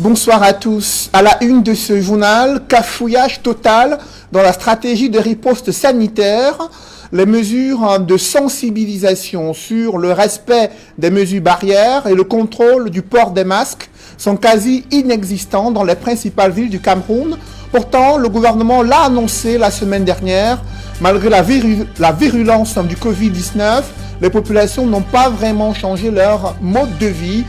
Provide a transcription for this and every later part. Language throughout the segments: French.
Bonsoir à tous. À la une de ce journal, cafouillage total dans la stratégie de riposte sanitaire. Les mesures de sensibilisation sur le respect des mesures barrières et le contrôle du port des masques sont quasi inexistants dans les principales villes du Cameroun. Pourtant, le gouvernement l'a annoncé la semaine dernière. Malgré la virulence du Covid-19, les populations n'ont pas vraiment changé leur mode de vie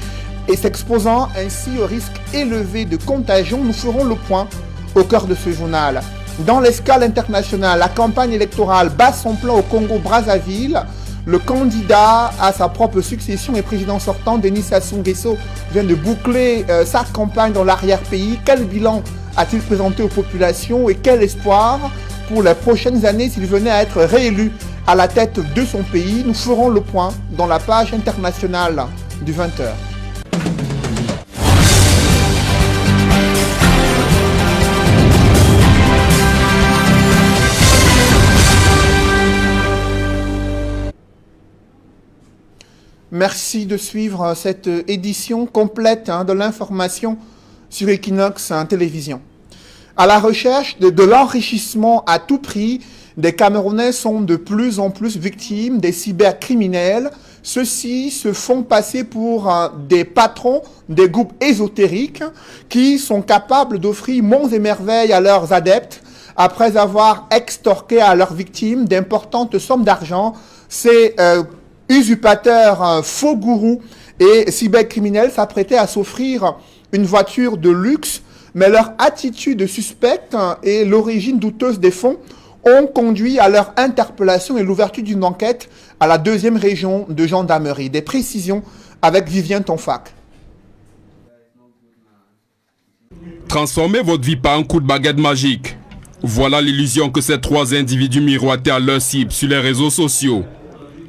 et s'exposant ainsi au risque élevé de contagion. Nous ferons le point au cœur de ce journal. Dans l'escale internationale, la campagne électorale bat son plan au Congo-Brazzaville. Le candidat à sa propre succession et président sortant, Denis Sassou Nguesso, vient de boucler sa campagne dans l'arrière-pays. Quel bilan a-t-il présenté aux populations et quel espoir pour les prochaines années s'il venait à être réélu à la tête de son pays? Nous ferons le point dans la page internationale du 20h. Merci de suivre cette édition complète de l'information sur Equinox Télévision. À la recherche de l'enrichissement à tout prix, des Camerounais sont de plus en plus victimes des cybercriminels. Ceux-ci se font passer pour des patrons des groupes ésotériques qui sont capables d'offrir monts et merveilles à leurs adeptes après avoir extorqué à leurs victimes d'importantes sommes d'argent. Ces usurpateurs, faux gourous et cybercriminels s'apprêtaient à s'offrir une voiture de luxe, mais leur attitude suspecte et l'origine douteuse des fonds ont conduit à leur interpellation et l'ouverture d'une enquête à la 2e région de gendarmerie. Des précisions avec Vivien Tonfac. Transformez votre vie par un coup de baguette magique. Voilà l'illusion que ces 3 individus miroitaient à leur cible sur les réseaux sociaux.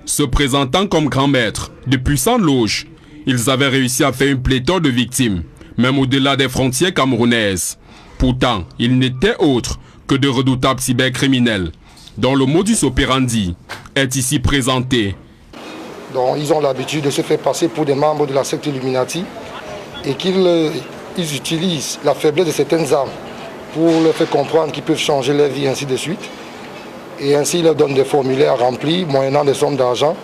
Se présentant comme grands maîtres de puissantes loges, ils avaient réussi à faire une pléthore de victimes, même au-delà des frontières camerounaises. Pourtant, ils n'étaient autres que de redoutables cybercriminels, dont le modus operandi est ici présenté. Donc, ils ont l'habitude de se faire passer pour des membres de la secte Illuminati et qu'ils utilisent la faiblesse de certaines âmes pour leur faire comprendre qu'ils peuvent changer leur vie, ainsi de suite. Et ainsi, ils leur donnent des formulaires remplis, moyennant des sommes d'argent.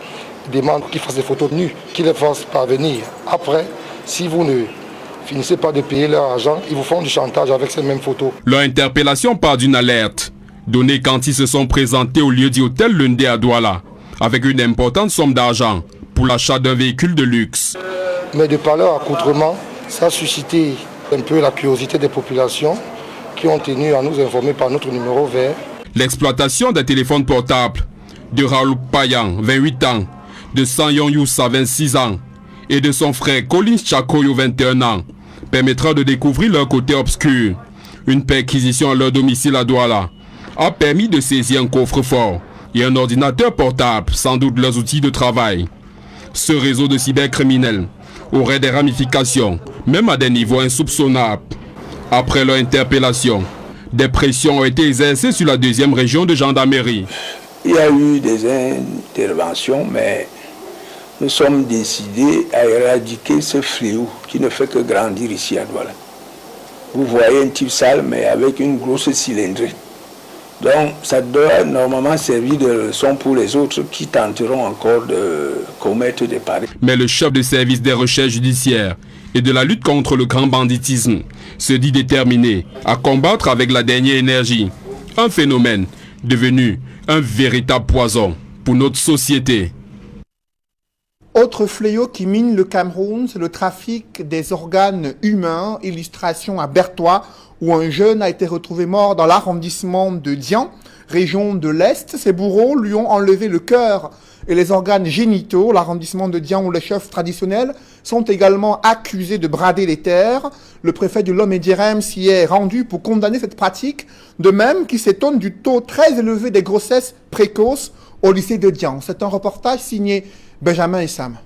Ils demandent qu'ils fassent des photos nues, qu'ils les fassent parvenir. Après, si vous ne finissez pas de payer leur argent, ils vous font du chantage avec ces mêmes photos. Leur interpellation part d'une alerte, donnée quand ils se sont présentés au lieu du hôtel Lundé à Douala, avec une importante somme d'argent pour l'achat d'un véhicule de luxe. Mais de par leur accoutrement, ça a suscité un peu la curiosité des populations qui ont tenu à nous informer par notre numéro vert. L'exploitation des téléphones portables de Raoul Payan, 28 ans, de Sanyon Youssa, 26 ans, et de son frère Collins Chakoyo, 21 ans, permettra de découvrir leur côté obscur. Une perquisition à leur domicile à Douala a permis de saisir un coffre-fort et un ordinateur portable, sans doute leurs outils de travail. Ce réseau de cybercriminels aurait des ramifications, même à des niveaux insoupçonnables. Après leur interpellation, des pressions ont été exercées sur la 2e région de gendarmerie. Il y a eu des interventions, mais nous sommes décidés à éradiquer ce fléau qui ne fait que grandir ici à Douala. Vous voyez un type sale, mais avec une grosse cylindrée. Donc, ça doit normalement servir de leçon pour les autres qui tenteront encore de commettre des paris. Mais le chef de service des recherches judiciaires et de la lutte contre le grand banditisme se dit déterminé à combattre avec la dernière énergie un phénomène devenu un véritable poison pour notre société. Autre fléau qui mine le Cameroun, c'est le trafic des organes humains. Illustration à Bertois, où un jeune a été retrouvé mort dans l'arrondissement de Dian, région de l'Est. Ses bourreaux lui ont enlevé le cœur et les organes génitaux. L'arrondissement de Dian, où les chefs traditionnels sont également accusés de brader les terres. Le préfet de Lomé-Dierem s'y est rendu pour condamner cette pratique, de même qu'il s'étonne du taux très élevé des grossesses précoces au lycée de Dian. C'est un reportage signé Benjamin et Sam.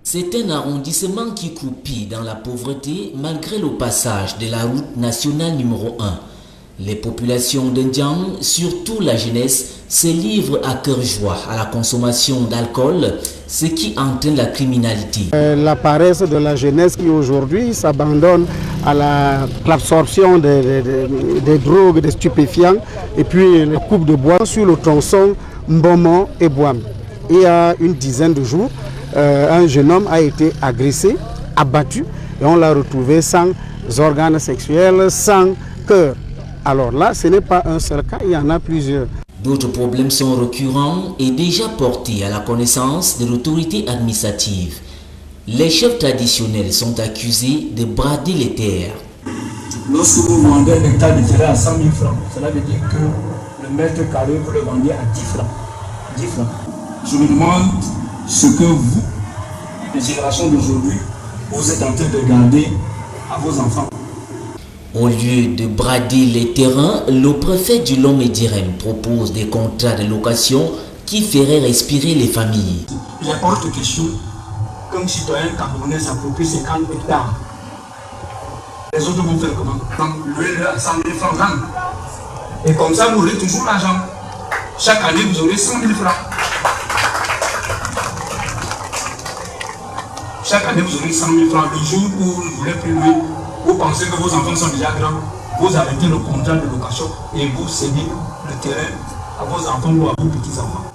C'est un arrondissement qui croupit dans la pauvreté malgré le passage de la route nationale numéro 1. Les populations d'Indian, surtout la jeunesse, se livrent à cœur joie à la consommation d'alcool, ce qui entraîne la criminalité. La paresse de la jeunesse qui aujourd'hui s'abandonne à l'absorption des drogues, des stupéfiants, et puis les coupes de bois sur le tronçon Mbomo et Boam. Il y a une dizaine de jours, un jeune homme a été agressé, abattu, et on l'a retrouvé sans organes sexuels, sans cœur. Alors là, ce n'est pas un seul cas, il y en a plusieurs. D'autres problèmes sont récurrents et déjà portés à la connaissance de l'autorité administrative. Les chefs traditionnels sont accusés de brader les terres. Lorsque vous vendez un hectare de terrain à 100 000 francs, cela veut dire que le mètre carré, vous le vendez à 10 francs. 10 francs. Je me demande ce que vous, les générations d'aujourd'hui, vous êtes en train de garder à vos enfants. Au lieu de brader les terrains, le préfet du Lomé-Direm propose des contrats de location qui feraient respirer les familles. Il est hors de question qu'un citoyen camerounais s'approprie 50 hectares. Les autres vont faire comment? Donc, louer à 100 000 francs. Et comme ça, vous aurez toujours l'argent. Chaque année, vous aurez 100 000 francs. Chaque année, vous aurez 100 000 francs. Le jour où vous ne voulez plus louer, vous pensez que vos enfants sont déjà grands, vous arrêtez le contrat de location et vous cédez le terrain à vos enfants ou à vos petits-enfants.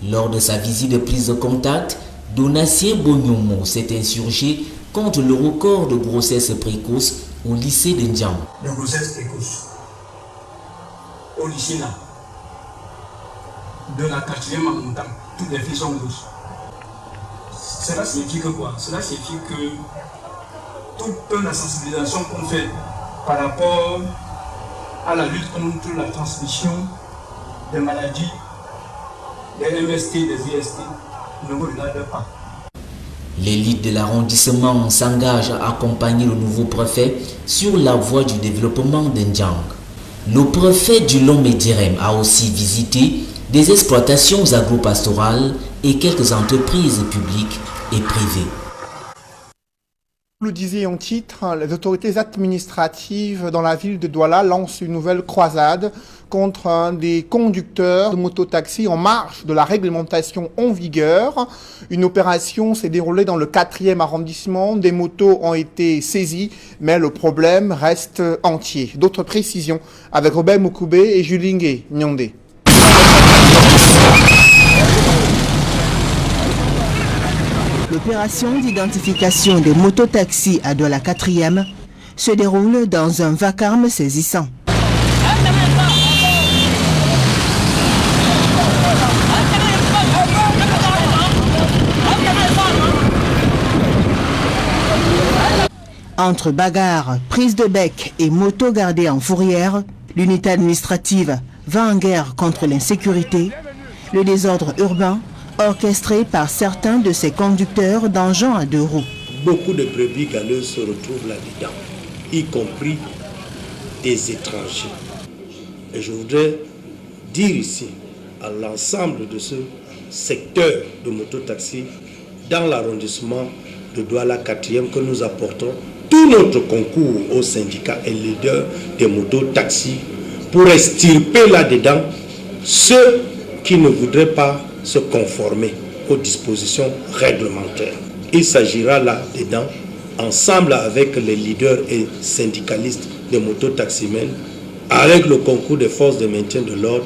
Lors de sa visite de prise de contact, Donatien Bognomo s'est insurgé contre le record de grossesse précoce au lycée de Ndjang. De grossesse précoce. Au lycée là, de la 4e en montant, toutes les filles sont grosses. Cela signifie que quoi? Cela signifie que toute la sensibilisation qu'on fait par rapport à la lutte contre la transmission des maladies, des MST, des IST, ne vous regarde pas. L'élite de l'arrondissement s'engage à accompagner le nouveau préfet sur la voie du développement d'Ndjang. Le préfet du Lomé-Direm a aussi visité des exploitations agro-pastorales et quelques entreprises publiques et privées. Vous le disiez en titre, les autorités administratives dans la ville de Douala lancent une nouvelle croisade contre des conducteurs de mototaxis en marge de la réglementation en vigueur. Une opération s'est déroulée dans le 4e arrondissement. Des motos ont été saisies, mais le problème reste entier. D'autres précisions avec Robert Moukoubé et Julingue Nyondé. L'opération d'identification des mototaxis à Douala 4e se déroule dans un vacarme saisissant. Entre bagarres, prise de bec et motos gardées en fourrière, l'unité administrative va en guerre contre l'insécurité, le désordre urbain, orchestré par certains de ces conducteurs d'engins à 2 roues. Beaucoup de brebis galeuses se retrouvent là-dedans, y compris des étrangers. Et je voudrais dire ici à l'ensemble de ce secteur de mototaxi dans l'arrondissement de Douala 4e que nous apportons tout notre concours aux syndicats et leaders des mototaxis pour extirper là-dedans ceux qui ne voudraient pas se conformer aux dispositions réglementaires. Il s'agira là-dedans, ensemble avec les leaders et syndicalistes des mototaximens, avec le concours des forces de maintien de l'ordre,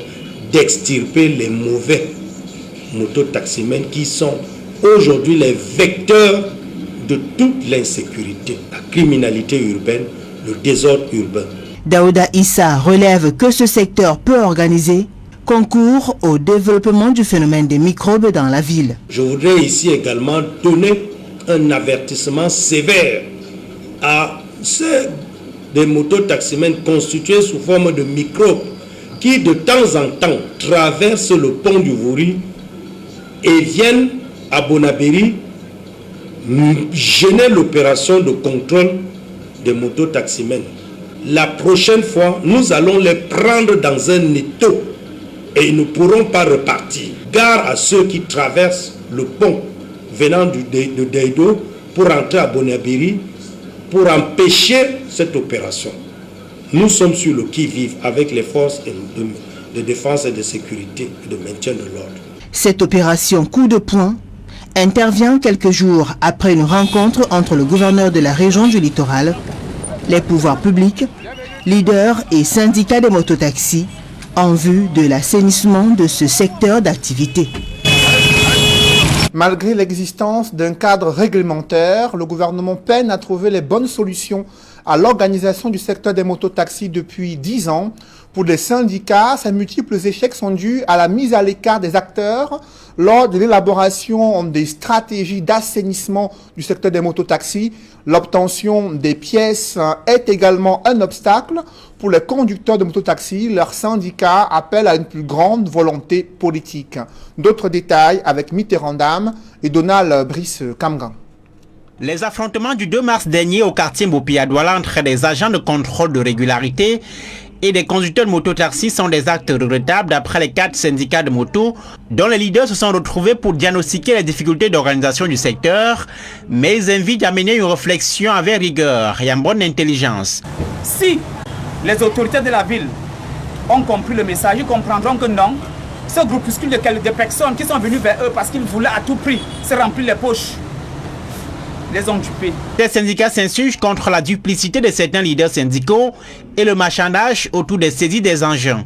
d'extirper les mauvais mototaximens qui sont aujourd'hui les vecteurs de toute l'insécurité, la criminalité urbaine, le désordre urbain. Daouda Issa relève que ce secteur peu organisé concourt au développement du phénomène des microbes dans la ville. Je voudrais ici également donner un avertissement sévère à ceux des mototaximens constitués sous forme de microbes qui de temps en temps traversent le pont du Vouri et viennent à Bonabéry gêner l'opération de contrôle des mototaximens. La prochaine fois, nous allons les prendre dans un étau et ils ne pourront pas repartir. Gare à ceux qui traversent le pont venant de Deido pour entrer à Bonabéry pour empêcher cette opération. Nous sommes sur le qui-vive avec les forces de défense et de sécurité et de maintien de l'ordre. Cette opération coup de poing intervient quelques jours après une rencontre entre le gouverneur de la région du littoral les pouvoirs publics, leaders et syndicats des mototaxis en vue de l'assainissement de ce secteur d'activité. Malgré l'existence d'un cadre réglementaire, le gouvernement peine à trouver les bonnes solutions à l'organisation du secteur des mototaxis depuis 10 ans. Pour les syndicats, ces multiples échecs sont dus à la mise à l'écart des acteurs lors de l'élaboration des stratégies d'assainissement du secteur des mototaxis. L'obtention des pièces est également un obstacle pour les conducteurs de mototaxis. Leurs syndicats appellent à une plus grande volonté politique. D'autres détails avec Mitterrandam et Donald Brice Kamgan. Les affrontements du 2 mars dernier au quartier Mbopi à Douala entre des agents de contrôle de régularité et des conducteurs de mototaxis sont des actes regrettables d'après les 4 syndicats de moto dont les leaders se sont retrouvés pour diagnostiquer les difficultés d'organisation du secteur, mais ils invitent à mener une réflexion avec rigueur et en bonne intelligence. Si les autorités de la ville ont compris le message, ils comprendront que non, ce groupuscule de personnes qui sont venues vers eux parce qu'ils voulaient à tout prix se remplir les poches, les ont dupés. Les syndicats s'insurgent contre la duplicité de certains leaders syndicaux et le marchandage autour des saisies des engins.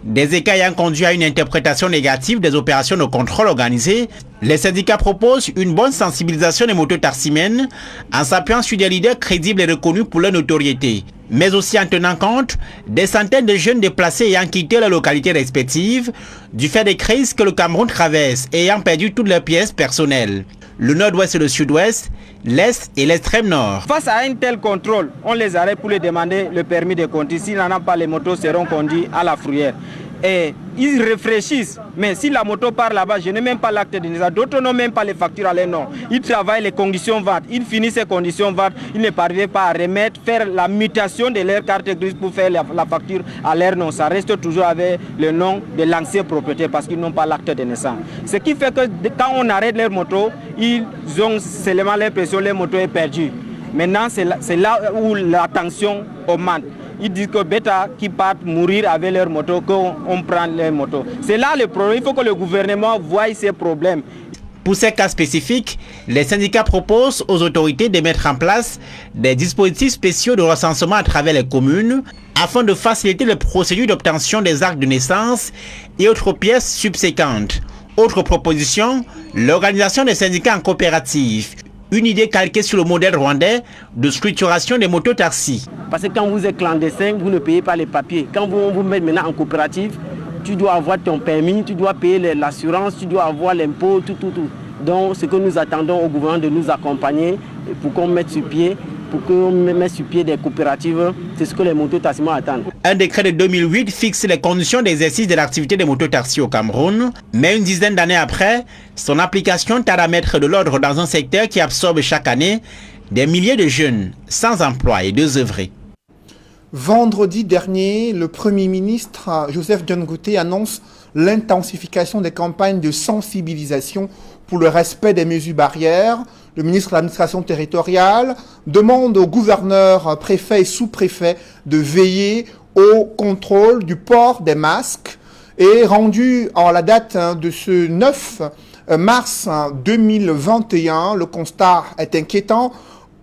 Des écarts ayant conduit à une interprétation négative des opérations de contrôle organisées, les syndicats proposent une bonne sensibilisation des mototaximènes en s'appuyant sur des leaders crédibles et reconnus pour leur notoriété, mais aussi en tenant compte des centaines de jeunes déplacés ayant quitté leurs localités respectives du fait des crises que le Cameroun traverse et ayant perdu toutes leurs pièces personnelles. Le nord-ouest et le sud-ouest, l'est et l'extrême nord. Face à un tel contrôle, on les arrête pour leur demander le permis de conduire. S'ils n'en ont pas, les motos seront conduites à la fourrière. Et ils réfléchissent, mais si la moto part là-bas, je n'ai même pas l'acte de naissance. D'autres n'ont même pas les factures à leur nom. Ils travaillent les conditions vantes. Ils finissent ces conditions vantes. Ils ne parviennent pas à remettre, faire la mutation de leur carte grise pour faire la facture à leur nom. Ça reste toujours avec le nom de l'ancien propriétaire parce qu'ils n'ont pas l'acte de naissance. Ce qui fait que quand on arrête leur moto, ils ont seulement l'impression que leur moto est perdue. Maintenant, c'est là où l'attention augmente. Ils disent que bêta qui partent mourir avec leur moto, qu'on prend leur moto. C'est là le problème. Il faut que le gouvernement voie ces problèmes. Pour ces cas spécifiques, les syndicats proposent aux autorités de mettre en place des dispositifs spéciaux de recensement à travers les communes afin de faciliter les procédures d'obtention des actes de naissance et autres pièces subséquentes. Autre proposition, l'organisation des syndicats en coopérative. Une idée calquée sur le modèle rwandais de structuration des mototaxis. Parce que quand vous êtes clandestin, vous ne payez pas les papiers. Quand vous vous mettez maintenant en coopérative, tu dois avoir ton permis, tu dois payer l'assurance, tu dois avoir l'impôt, tout. Donc ce que nous attendons au gouvernement de nous accompagner pour qu'on mette sur pied. Pour qu'on mette sur pied des coopératives, c'est ce que les mototaximens attendent. Un décret de 2008 fixe les conditions d'exercice de l'activité des mototaxis au Cameroun, mais une dizaine d'années après, son application tarde à mettre de l'ordre dans un secteur qui absorbe chaque année des milliers de jeunes sans emploi et désœuvrés. Vendredi dernier, le Premier ministre Joseph John Gouté annonce l'intensification des campagnes de sensibilisation pour le respect des mesures barrières. Le ministre de l'administration territoriale demande aux gouverneurs, préfets et sous-préfets de veiller au contrôle du port des masques. Et rendu en la date de ce 9 mars 2021, le constat est inquiétant.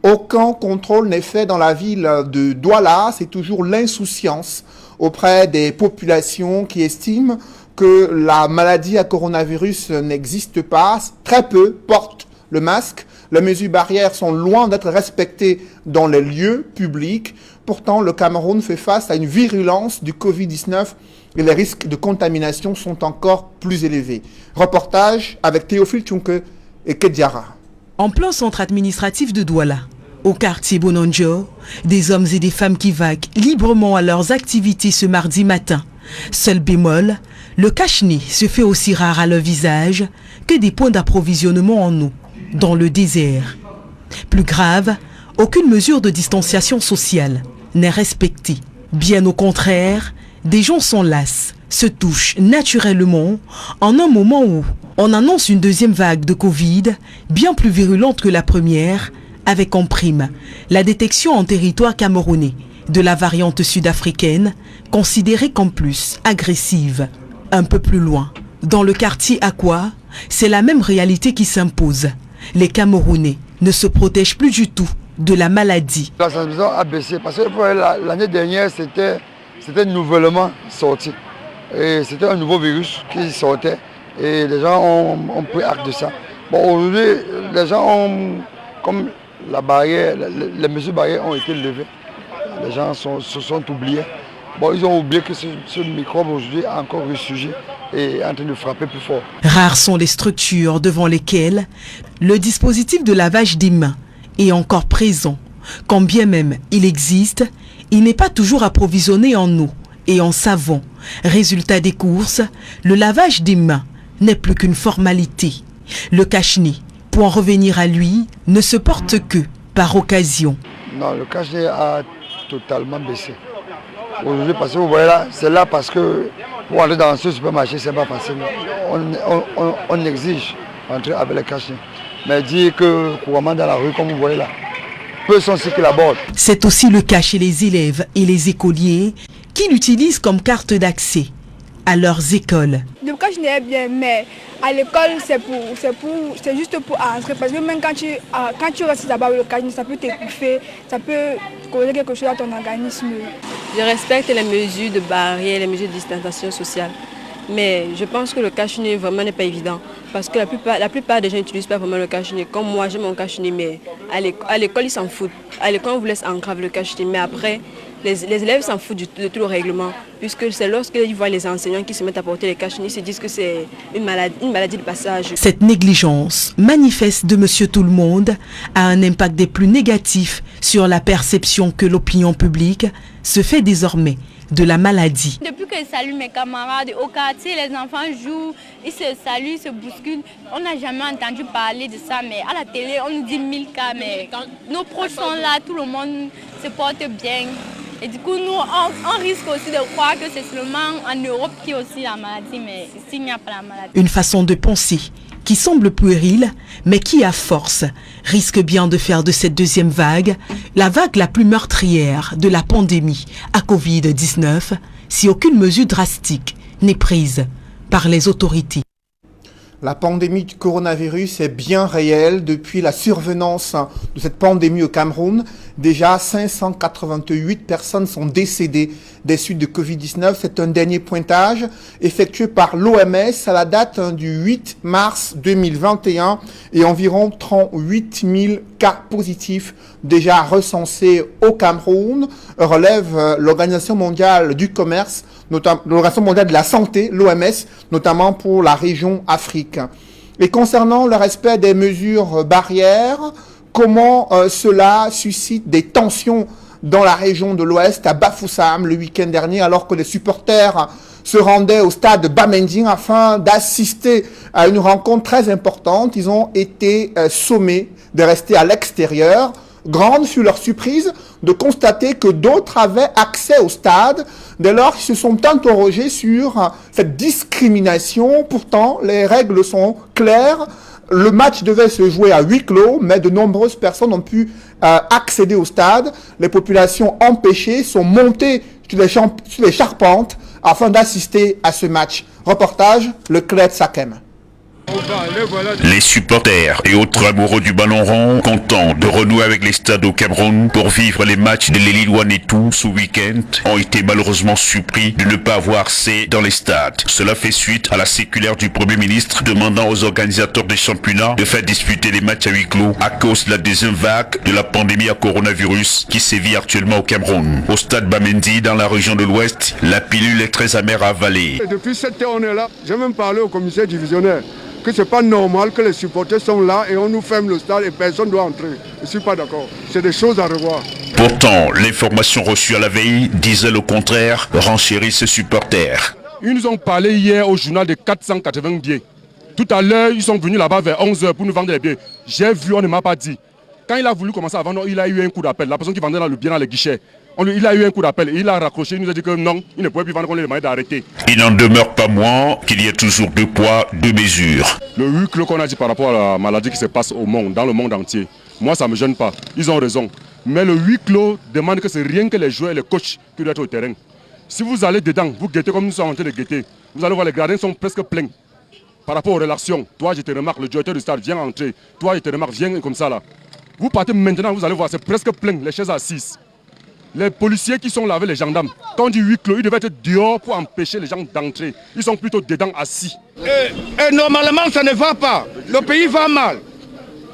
Aucun contrôle n'est fait dans la ville de Douala. C'est toujours l'insouciance auprès des populations qui estiment que la maladie à coronavirus n'existe pas. Très peu portent le masque. Les mesures barrières sont loin d'être respectées dans les lieux publics. Pourtant, le Cameroun fait face à une virulence du Covid-19 et les risques de contamination sont encore plus élevés. Reportage avec Théophile Tchunke et Kedjara. En plein centre administratif de Douala, au quartier Bononjo, des hommes et des femmes qui vaguent librement à leurs activités ce mardi matin. Seul bémol, le cache-nez se fait aussi rare à leur visage que des points d'approvisionnement en eau dans le désert. Plus grave, aucune mesure de distanciation sociale n'est respectée. Bien au contraire, des gens s'enlacent, se touchent naturellement en un moment où on annonce une deuxième vague de Covid bien plus virulente que la première, avec en prime la détection en territoire camerounais de la variante sud-africaine, considérée comme plus agressive. Un peu plus loin, dans le quartier Aqua, c'est la même réalité qui s'impose. Les Camerounais ne se protègent plus du tout de la maladie. La sensibilisation a baissé parce que l'année dernière, c'était nouvellement sorti. Et c'était un nouveau virus qui sortait et les gens ont pris acte de ça. Bon, aujourd'hui, les gens ont, comme la barrière, les mesures barrières ont été levées. Les gens se sont oubliés. Bon, ils ont oublié que ce microbe aujourd'hui a encore ressurgi et est en train de frapper plus fort. Rares sont les structures devant lesquelles le dispositif de lavage des mains est encore présent. Quand bien même il existe, il n'est pas toujours approvisionné en eau et en savon. Résultat des courses, le lavage des mains n'est plus qu'une formalité. Le cache-nez, pour en revenir à lui, ne se porte que par occasion. Non, le cache-nez a totalement baissé. Aujourd'hui, parce que vous voyez là, c'est là parce que pour aller dans ce supermarché, c'est pas facile. On exige entrer avec le cache-nez. Mais dire que couramment dans la rue, comme vous voyez là, peu sont ceux qui l'abordent. C'est aussi le cas chez les élèves et les écoliers qui l'utilisent comme carte d'accès à leurs écoles. Le cache-nez est bien, mais à l'école, c'est juste pour entrer. Parce que même quand tu restes là-bas avec le cache-nez, ça peut t'étouffer, ça peut causer quelque chose à ton organisme. Je respecte les mesures de barrière, les mesures de distanciation sociale. Mais je pense que le cache-nez vraiment n'est pas évident. Parce que la plupart des gens n'utilisent pas vraiment le cache-nez. Comme moi, j'ai mon cache-nez, mais à l'école, ils s'en foutent. À l'école, on vous laisse entrer avec le cache-nez. Mais après, les élèves s'en foutent de tout le règlement. Puisque c'est lorsqu'ils voient les enseignants qui se mettent à porter les cache-nez, ils se disent que c'est une maladie de passage. Cette négligence manifeste de Monsieur Tout-le-Monde a un impact des plus négatifs sur la perception que l'opinion publique se fait désormais de la maladie. Depuis que je salue mes camarades au quartier, les enfants jouent, ils se saluent, se bousculent. On n'a jamais entendu parler de ça, mais à la télé, on nous dit 1000 cas, mais quand nos proches sont là, tout le monde se porte bien. Et du coup, nous, on risque aussi de croire que c'est seulement en Europe qu'il y a aussi la maladie, mais ici, il n'y a pas la maladie. Une façon de penser qui semble puérile, mais qui, à force, risque bien de faire de cette deuxième vague la vague la plus meurtrière de la pandémie à Covid-19, si aucune mesure drastique n'est prise par les autorités. La pandémie du coronavirus est bien réelle depuis la survenance de cette pandémie au Cameroun. Déjà, 588 personnes sont décédées des suites de Covid-19. C'est un dernier pointage effectué par l'OMS à la date du 8 mars 2021 et environ 38 000 cas positifs déjà recensés au Cameroun, relève l'Organisation mondiale du commerce, l'Organisation mondiale de la santé, l'OMS, notamment pour la région Afrique. Et concernant le respect des mesures barrières, comment cela suscite des tensions dans la région de l'Ouest, à Bafoussam, le week-end dernier, alors que les supporters se rendaient au stade de Bamending afin d'assister à une rencontre très importante. Ils ont été sommés de rester à l'extérieur. Grande fut leur surprise de constater que d'autres avaient accès au stade dès lors qu'ils se sont interrogés sur cette discrimination. Pourtant, les règles sont claires. Le match devait se jouer à huis clos, mais de nombreuses personnes ont pu accéder au stade. Les populations empêchées sont montées sur les charpentes afin d'assister à ce match. Reportage, le Cled Sakem. Les supporters et autres amoureux du ballon rond, contents de renouer avec les stades au Cameroun pour vivre les matchs de l'Eli Wanetou ce week-end, ont été malheureusement surpris de ne pas avoir C dans les stades. Cela fait suite à la circulaire du Premier ministre demandant aux organisateurs des championnats de faire disputer les matchs à huis clos à cause de la deuxième vague de la pandémie à coronavirus qui sévit actuellement au Cameroun. Au stade Bamendi, dans la région de l'Ouest, la pilule est très amère à avaler. Depuis 7 heures, on est là. J'ai même parlé au commissaire divisionnaire que c'est pas normal que les supporters sont là et on nous ferme le stade et personne ne doit entrer. Je ne suis pas d'accord. C'est des choses à revoir. Pourtant, l'information reçue à la veille disait le contraire, renchérit ses supporters. Ils nous ont parlé hier au journal de 480 billets. Tout à l'heure, ils sont venus là-bas vers 11h pour nous vendre les billets. J'ai vu, on ne m'a pas dit. Quand il a voulu commencer à vendre, il a eu un coup d'appel. La personne qui vendait le bien dans les guichets. Il a eu un coup d'appel et il a raccroché, il nous a dit que non, il ne pouvait plus vendre, qu'on lui a demandé d'arrêter. Il n'en demeure pas moins qu'il y a toujours deux poids, deux mesures. Le huis clos qu'on a dit par rapport à la maladie qui se passe au monde, dans le monde entier, moi ça ne me gêne pas, ils ont raison. Mais le huis clos demande que c'est rien que les joueurs et les coachs qui doivent être au terrain. Si vous allez dedans, vous guettez comme nous sommes en train de guetter, vous allez voir les gradins sont presque pleins. Par rapport aux relations, toi je te remarque, le directeur du stade vient entrer, toi je te remarque, viens comme ça là. Vous partez maintenant, vous allez voir, c'est presque plein, les chaises assises. Les policiers qui sont là avec les gendarmes, quand on dit huis clos, ils devaient être dehors pour empêcher les gens d'entrer. Ils sont plutôt dedans assis. Et normalement, ça ne va pas. Le pays va mal.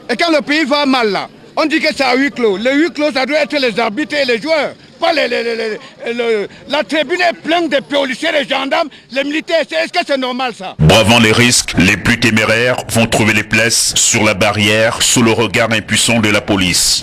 Et quand le pays va mal là, on dit que c'est à huis clos. Le huis clos, ça doit être les arbitres et les joueurs. Pas la tribune est pleine de policiers, les gendarmes, les militaires. Est-ce que c'est normal ça? Bravant les risques, les plus téméraires vont trouver les places sur la barrière sous le regard impuissant de la police.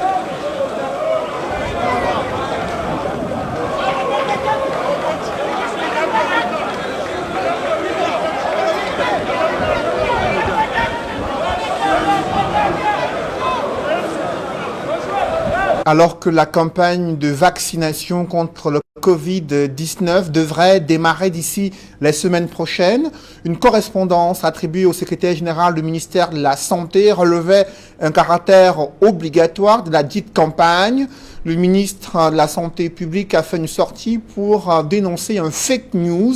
Alors que la campagne de vaccination contre le Covid-19 devrait démarrer d'ici les semaines prochaines, une correspondance attribuée au secrétaire général du ministère de la Santé relevait un caractère obligatoire de la dite campagne. Le ministre de la Santé publique a fait une sortie pour dénoncer un fake news,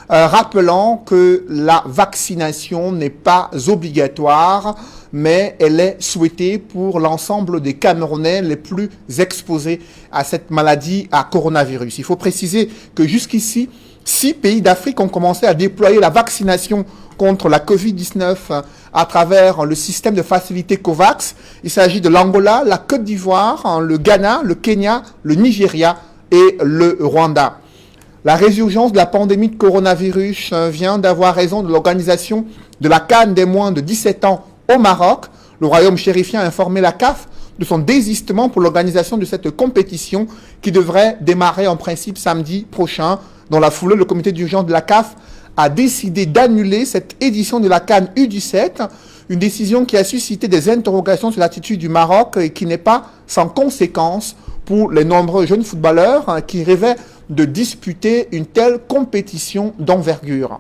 rappelant que la vaccination n'est pas obligatoire, mais elle est souhaitée pour l'ensemble des Camerounais les plus exposés à cette maladie à coronavirus. Il faut préciser que jusqu'ici, 6 pays d'Afrique ont commencé à déployer la vaccination contre la Covid-19 à travers le système de facilité COVAX. Il s'agit de l'Angola, la Côte d'Ivoire, le Ghana, le Kenya, le Nigeria et le Rwanda. La résurgence de la pandémie de coronavirus vient d'avoir raison de l'organisation de la CAN des moins de 17 ans au Maroc. Le royaume chérifien a informé la CAF de son désistement pour l'organisation de cette compétition qui devrait démarrer en principe samedi prochain. Dans la foulée, le comité d'urgence de la CAF a décidé d'annuler cette édition de la CAN U17, une décision qui a suscité des interrogations sur l'attitude du Maroc et qui n'est pas sans conséquence pour les nombreux jeunes footballeurs qui rêvaient de disputer une telle compétition d'envergure.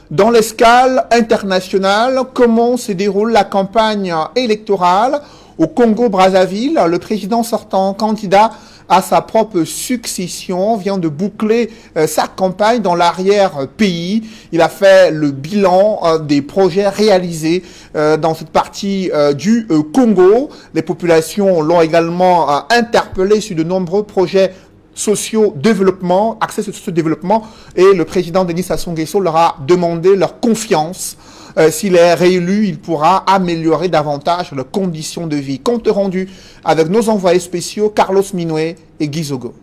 Dans l'escale internationale, comment se déroule la campagne électorale au Congo-Brazzaville? Le président sortant, candidat à sa propre succession, vient de boucler sa campagne dans l'arrière-pays. Il a fait le bilan des projets réalisés dans cette partie du Congo. Les populations l'ont également interpellé sur de nombreux projets socio-développement, accès sur ce développement, et le président Denis Sassou Nguesso leur a demandé leur confiance. S'il est réélu, il pourra améliorer davantage leurs conditions de vie. Compte rendu avec nos envoyés spéciaux Carlos Minoué et Guy Zogo.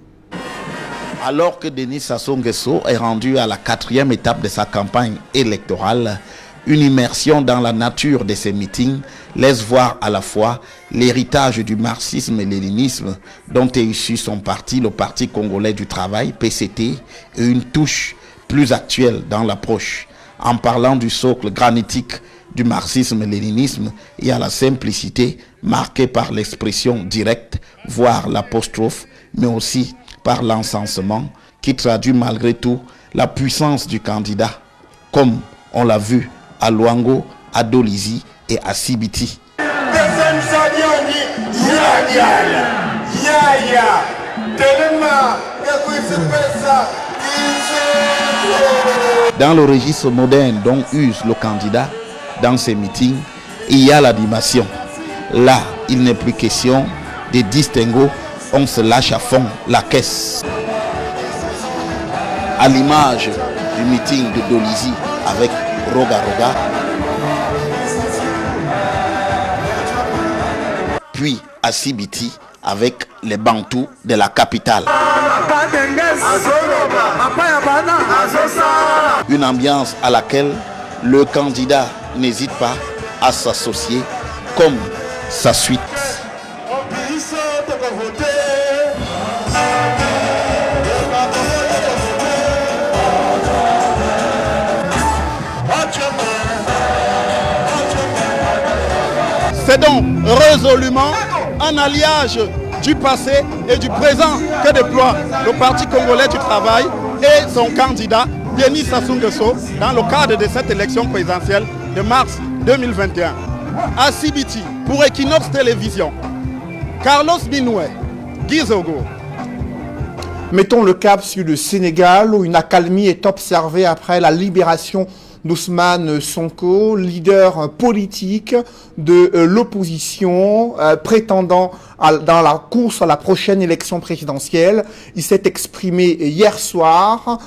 Alors que Denis Sassou Nguesso est rendu à la 4e étape de sa campagne électorale, une immersion dans la nature de ces meetings laisse voir à la fois l'héritage du marxisme et léninisme dont est issu son parti, le Parti congolais du travail, PCT, et une touche plus actuelle dans l'approche, en parlant du socle granitique du marxisme et léninisme et à la simplicité marquée par l'expression directe, voire l'apostrophe, mais aussi par l'encensement qui traduit malgré tout la puissance du candidat, comme on l'a vu à Luango, à Dolizy et à Sibiti. Dans le registre moderne dont use le candidat dans ces meetings, il y a l'animation. Là, il n'est plus question de distinguo, on se lâche à fond la caisse. À l'image du meeting de Dolizy avec Roga Roga, puis à Sibiti avec les Bantous de la capitale. Une ambiance à laquelle le candidat n'hésite pas à s'associer comme sa suite. C'est donc résolument un alliage du passé et du présent que déploie le Parti congolais du travail et son candidat Denis Sassou Nguesso dans le cadre de cette élection présidentielle de mars 2021. À Sibiti, pour Equinox Télévision, Carlos Minoué, Guy Zogo. Mettons le cap sur le Sénégal où une accalmie est observée après la libération d'Ousmane Sonko, leader politique de l'opposition, prétendant dans la course à la prochaine élection présidentielle. Il s'est exprimé hier soir,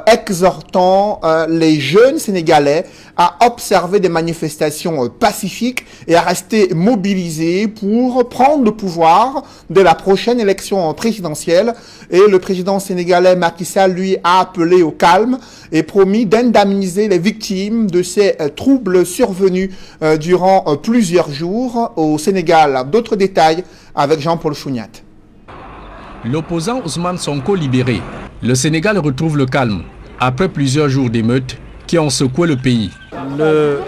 exhortant les jeunes Sénégalais à observer des manifestations pacifiques et à rester mobilisés pour prendre le pouvoir de la prochaine élection présidentielle. Et le président sénégalais Macky Sall, lui, a appelé au calme et promis d'indemniser les victimes de ces troubles survenus durant plusieurs jours au Sénégal. D'autres détails avec Jean-Paul Chouniat. L'opposant Ousmane Sonko libéré. Le Sénégal retrouve le calme après plusieurs jours d'émeutes qui ont secoué le pays. Le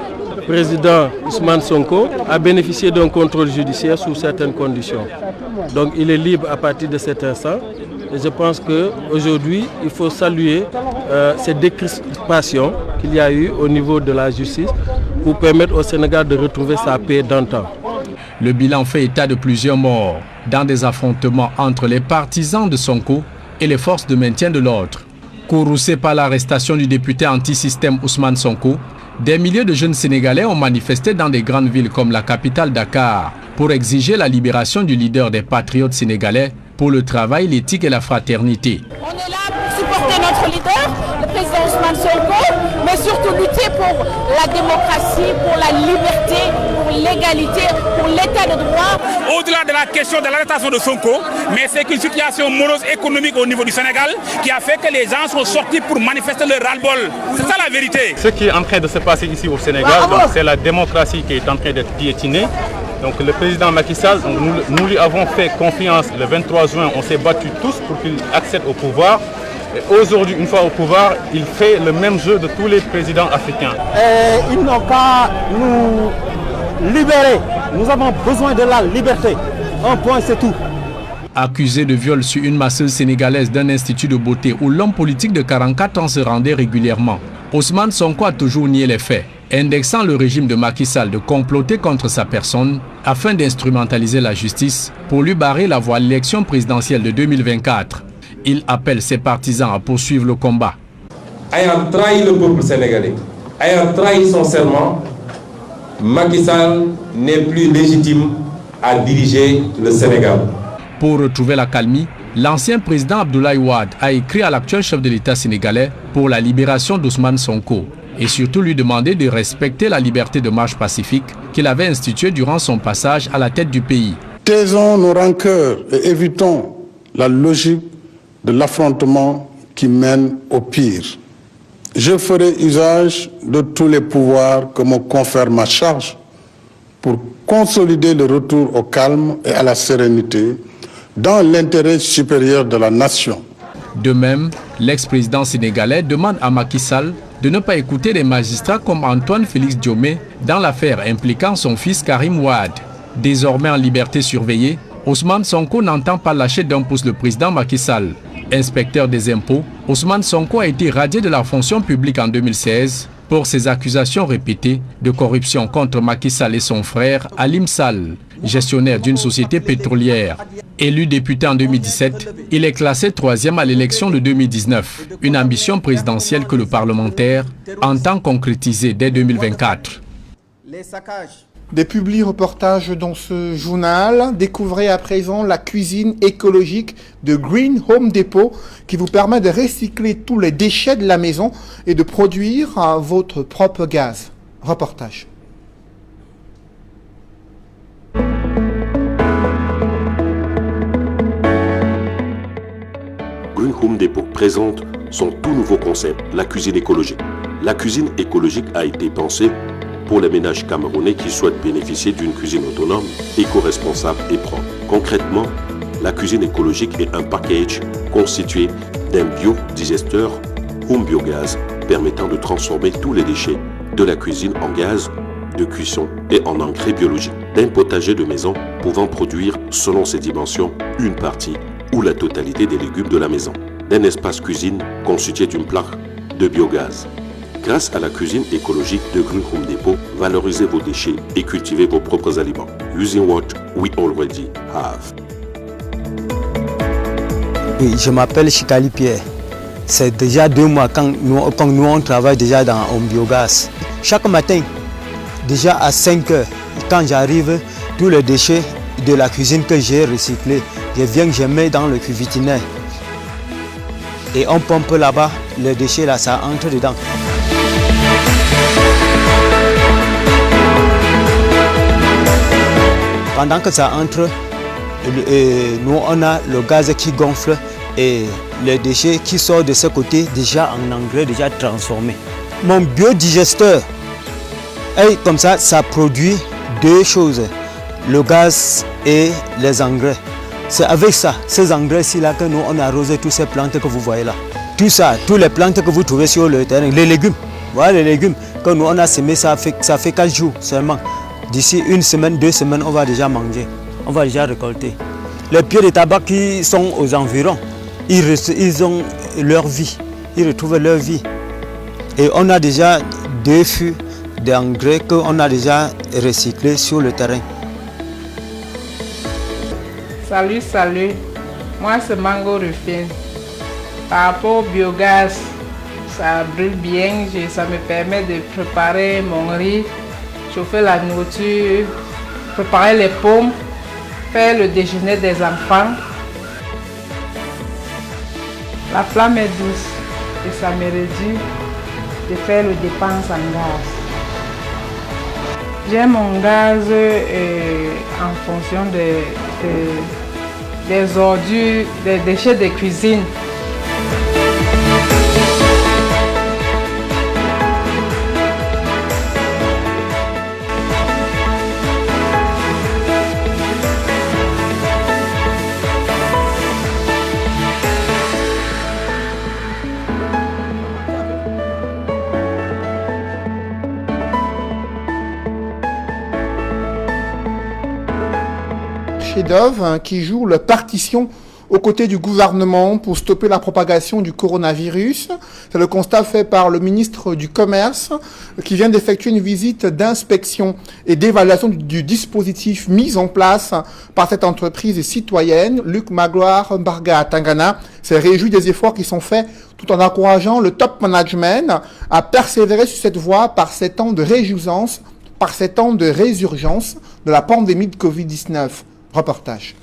président Ousmane Sonko a bénéficié d'un contrôle judiciaire sous certaines conditions. Donc il est libre à partir de cet instant. Et je pense qu'aujourd'hui, il faut saluer cette décrispation qu'il y a eu au niveau de la justice pour permettre au Sénégal de retrouver sa paix d'antan. Le bilan fait état de plusieurs morts dans des affrontements entre les partisans de Sonko et les forces de maintien de l'ordre. Courroucés par l'arrestation du député anti-système Ousmane Sonko, des milliers de jeunes Sénégalais ont manifesté dans des grandes villes comme la capitale Dakar pour exiger la libération du leader des patriotes sénégalais pour le travail, l'éthique et la fraternité. On est là pour supporter notre leader, le président Ousmane Sonko, mais surtout lutter pour la démocratie, pour la liberté, pour l'égalité, pour l'état de droit. Au-delà de la question de l'arrestation de Sonko, mais c'est qu'une situation morose économique au niveau du Sénégal qui a fait que les gens sont sortis pour manifester leur ras-le-bol. C'est ça la vérité. Ce qui est en train de se passer ici au Sénégal, c'est la démocratie qui est en train d'être piétinée. Donc le président Macky Sall, nous lui avons fait confiance le 23 juin, on s'est battus tous pour qu'il accède au pouvoir. Et aujourd'hui, une fois au pouvoir, il fait le même jeu de tous les présidents africains. Ils n'ont qu'à nous libérer. Nous avons besoin de la liberté. Un point, c'est tout. Accusé de viol sur une masseuse sénégalaise d'un institut de beauté où l'homme politique de 44 ans se rendait régulièrement, Ousmane Sonko a toujours nié les faits, indexant le régime de Macky Sall de comploter contre sa personne afin d'instrumentaliser la justice pour lui barrer la voie à l'élection présidentielle de 2024. Il appelle ses partisans à poursuivre le combat. Ayant trahi le peuple sénégalais, ayant trahi son serment, Macky Sall n'est plus légitime à diriger le Sénégal. Pour retrouver la calmie, l'ancien président Abdoulaye Wade a écrit à l'actuel chef de l'État sénégalais pour la libération d'Ousmane Sonko et surtout lui demander de respecter la liberté de marche pacifique qu'il avait instituée durant son passage à la tête du pays. Taisons nos rancœurs et évitons la logique de l'affrontement qui mène au pire. Je ferai usage de tous les pouvoirs que me confère ma charge pour consolider le retour au calme et à la sérénité dans l'intérêt supérieur de la nation. De même, l'ex-président sénégalais demande à Macky Sall de ne pas écouter des magistrats comme Antoine Félix Diomé dans l'affaire impliquant son fils Karim Wade. Désormais en liberté surveillée, Ousmane Sonko n'entend pas lâcher d'un pouce le président Macky Sall. Inspecteur des impôts, Ousmane Sonko a été radié de la fonction publique en 2016 pour ses accusations répétées de corruption contre Macky Sall et son frère Alim Sall, gestionnaire d'une société pétrolière. Élu député en 2017, il est classé 3e à l'élection de 2019, une ambition présidentielle que le parlementaire entend concrétiser dès 2024. Des publi-reportages dans ce journal. Découvrez à présent la cuisine écologique de Green Home Depot qui vous permet de recycler tous les déchets de la maison et de produire votre propre gaz. Reportage. Green Home Depot présente son tout nouveau concept, la cuisine écologique. La cuisine écologique a été pensée pour les ménages camerounais qui souhaitent bénéficier d'une cuisine autonome, éco-responsable et propre. Concrètement, la cuisine écologique est un package constitué d'un biodigesteur home biogaz permettant de transformer tous les déchets de la cuisine en gaz de cuisson et en engrais biologique, d'un potager de maison pouvant produire selon ses dimensions une partie ou la totalité des légumes de la maison, d'un espace cuisine constitué d'une plaque de biogaz. Grâce à la cuisine écologique de Green Home Depot, valorisez vos déchets et cultivez vos propres aliments. Using what we already have. Oui, je m'appelle Chikali Pierre. C'est déjà 2 mois quand nous on travaille déjà en biogaz. Chaque matin, déjà à 5 heures, quand j'arrive, tous les déchets de la cuisine que j'ai recyclés, je mets dans le cuvitinaire. Et on pompe là-bas, les déchets là, ça entre dedans. Pendant que ça entre, nous on a le gaz qui gonfle et les déchets qui sortent de ce côté déjà en engrais, déjà transformés. Mon biodigesteur, comme ça, ça produit 2 choses, le gaz et les engrais. C'est avec ça, ces engrais-ci là que nous on arrose toutes ces plantes que vous voyez là. Tout ça, toutes les plantes que vous trouvez sur le terrain, les légumes, voilà les légumes, que nous on a semé, ça fait 4 jours seulement. D'ici 1 semaine, 2 semaines, on va déjà manger, on va déjà récolter. Les pieds de tabac qui sont aux environs, ils ont leur vie, ils retrouvent leur vie. Et on a déjà 2 fûts d'engrais qu'on a déjà recyclés sur le terrain. Salut, salut. Moi, c'est Mango Rufine. Par rapport au biogaz, ça brûle bien. Ça me permet de préparer mon riz, chauffer la nourriture, préparer les pommes, faire le déjeuner des enfants. La flamme est douce et ça me réduit de faire le dépense en gaz. J'ai mon gaz en fonction des ordures, des déchets de cuisine. Dove qui joue la partition aux côtés du gouvernement pour stopper la propagation du coronavirus. C'est le constat fait par le ministre du Commerce qui vient d'effectuer une visite d'inspection et d'évaluation du dispositif mis en place par cette entreprise citoyenne. Luc Magloire Mbarga Tangana s'est réjoui des efforts qui sont faits tout en encourageant le top management à persévérer sur cette voie par ces temps de réjouissance, par ces temps de résurgence de la pandémie de Covid-19. Reportage.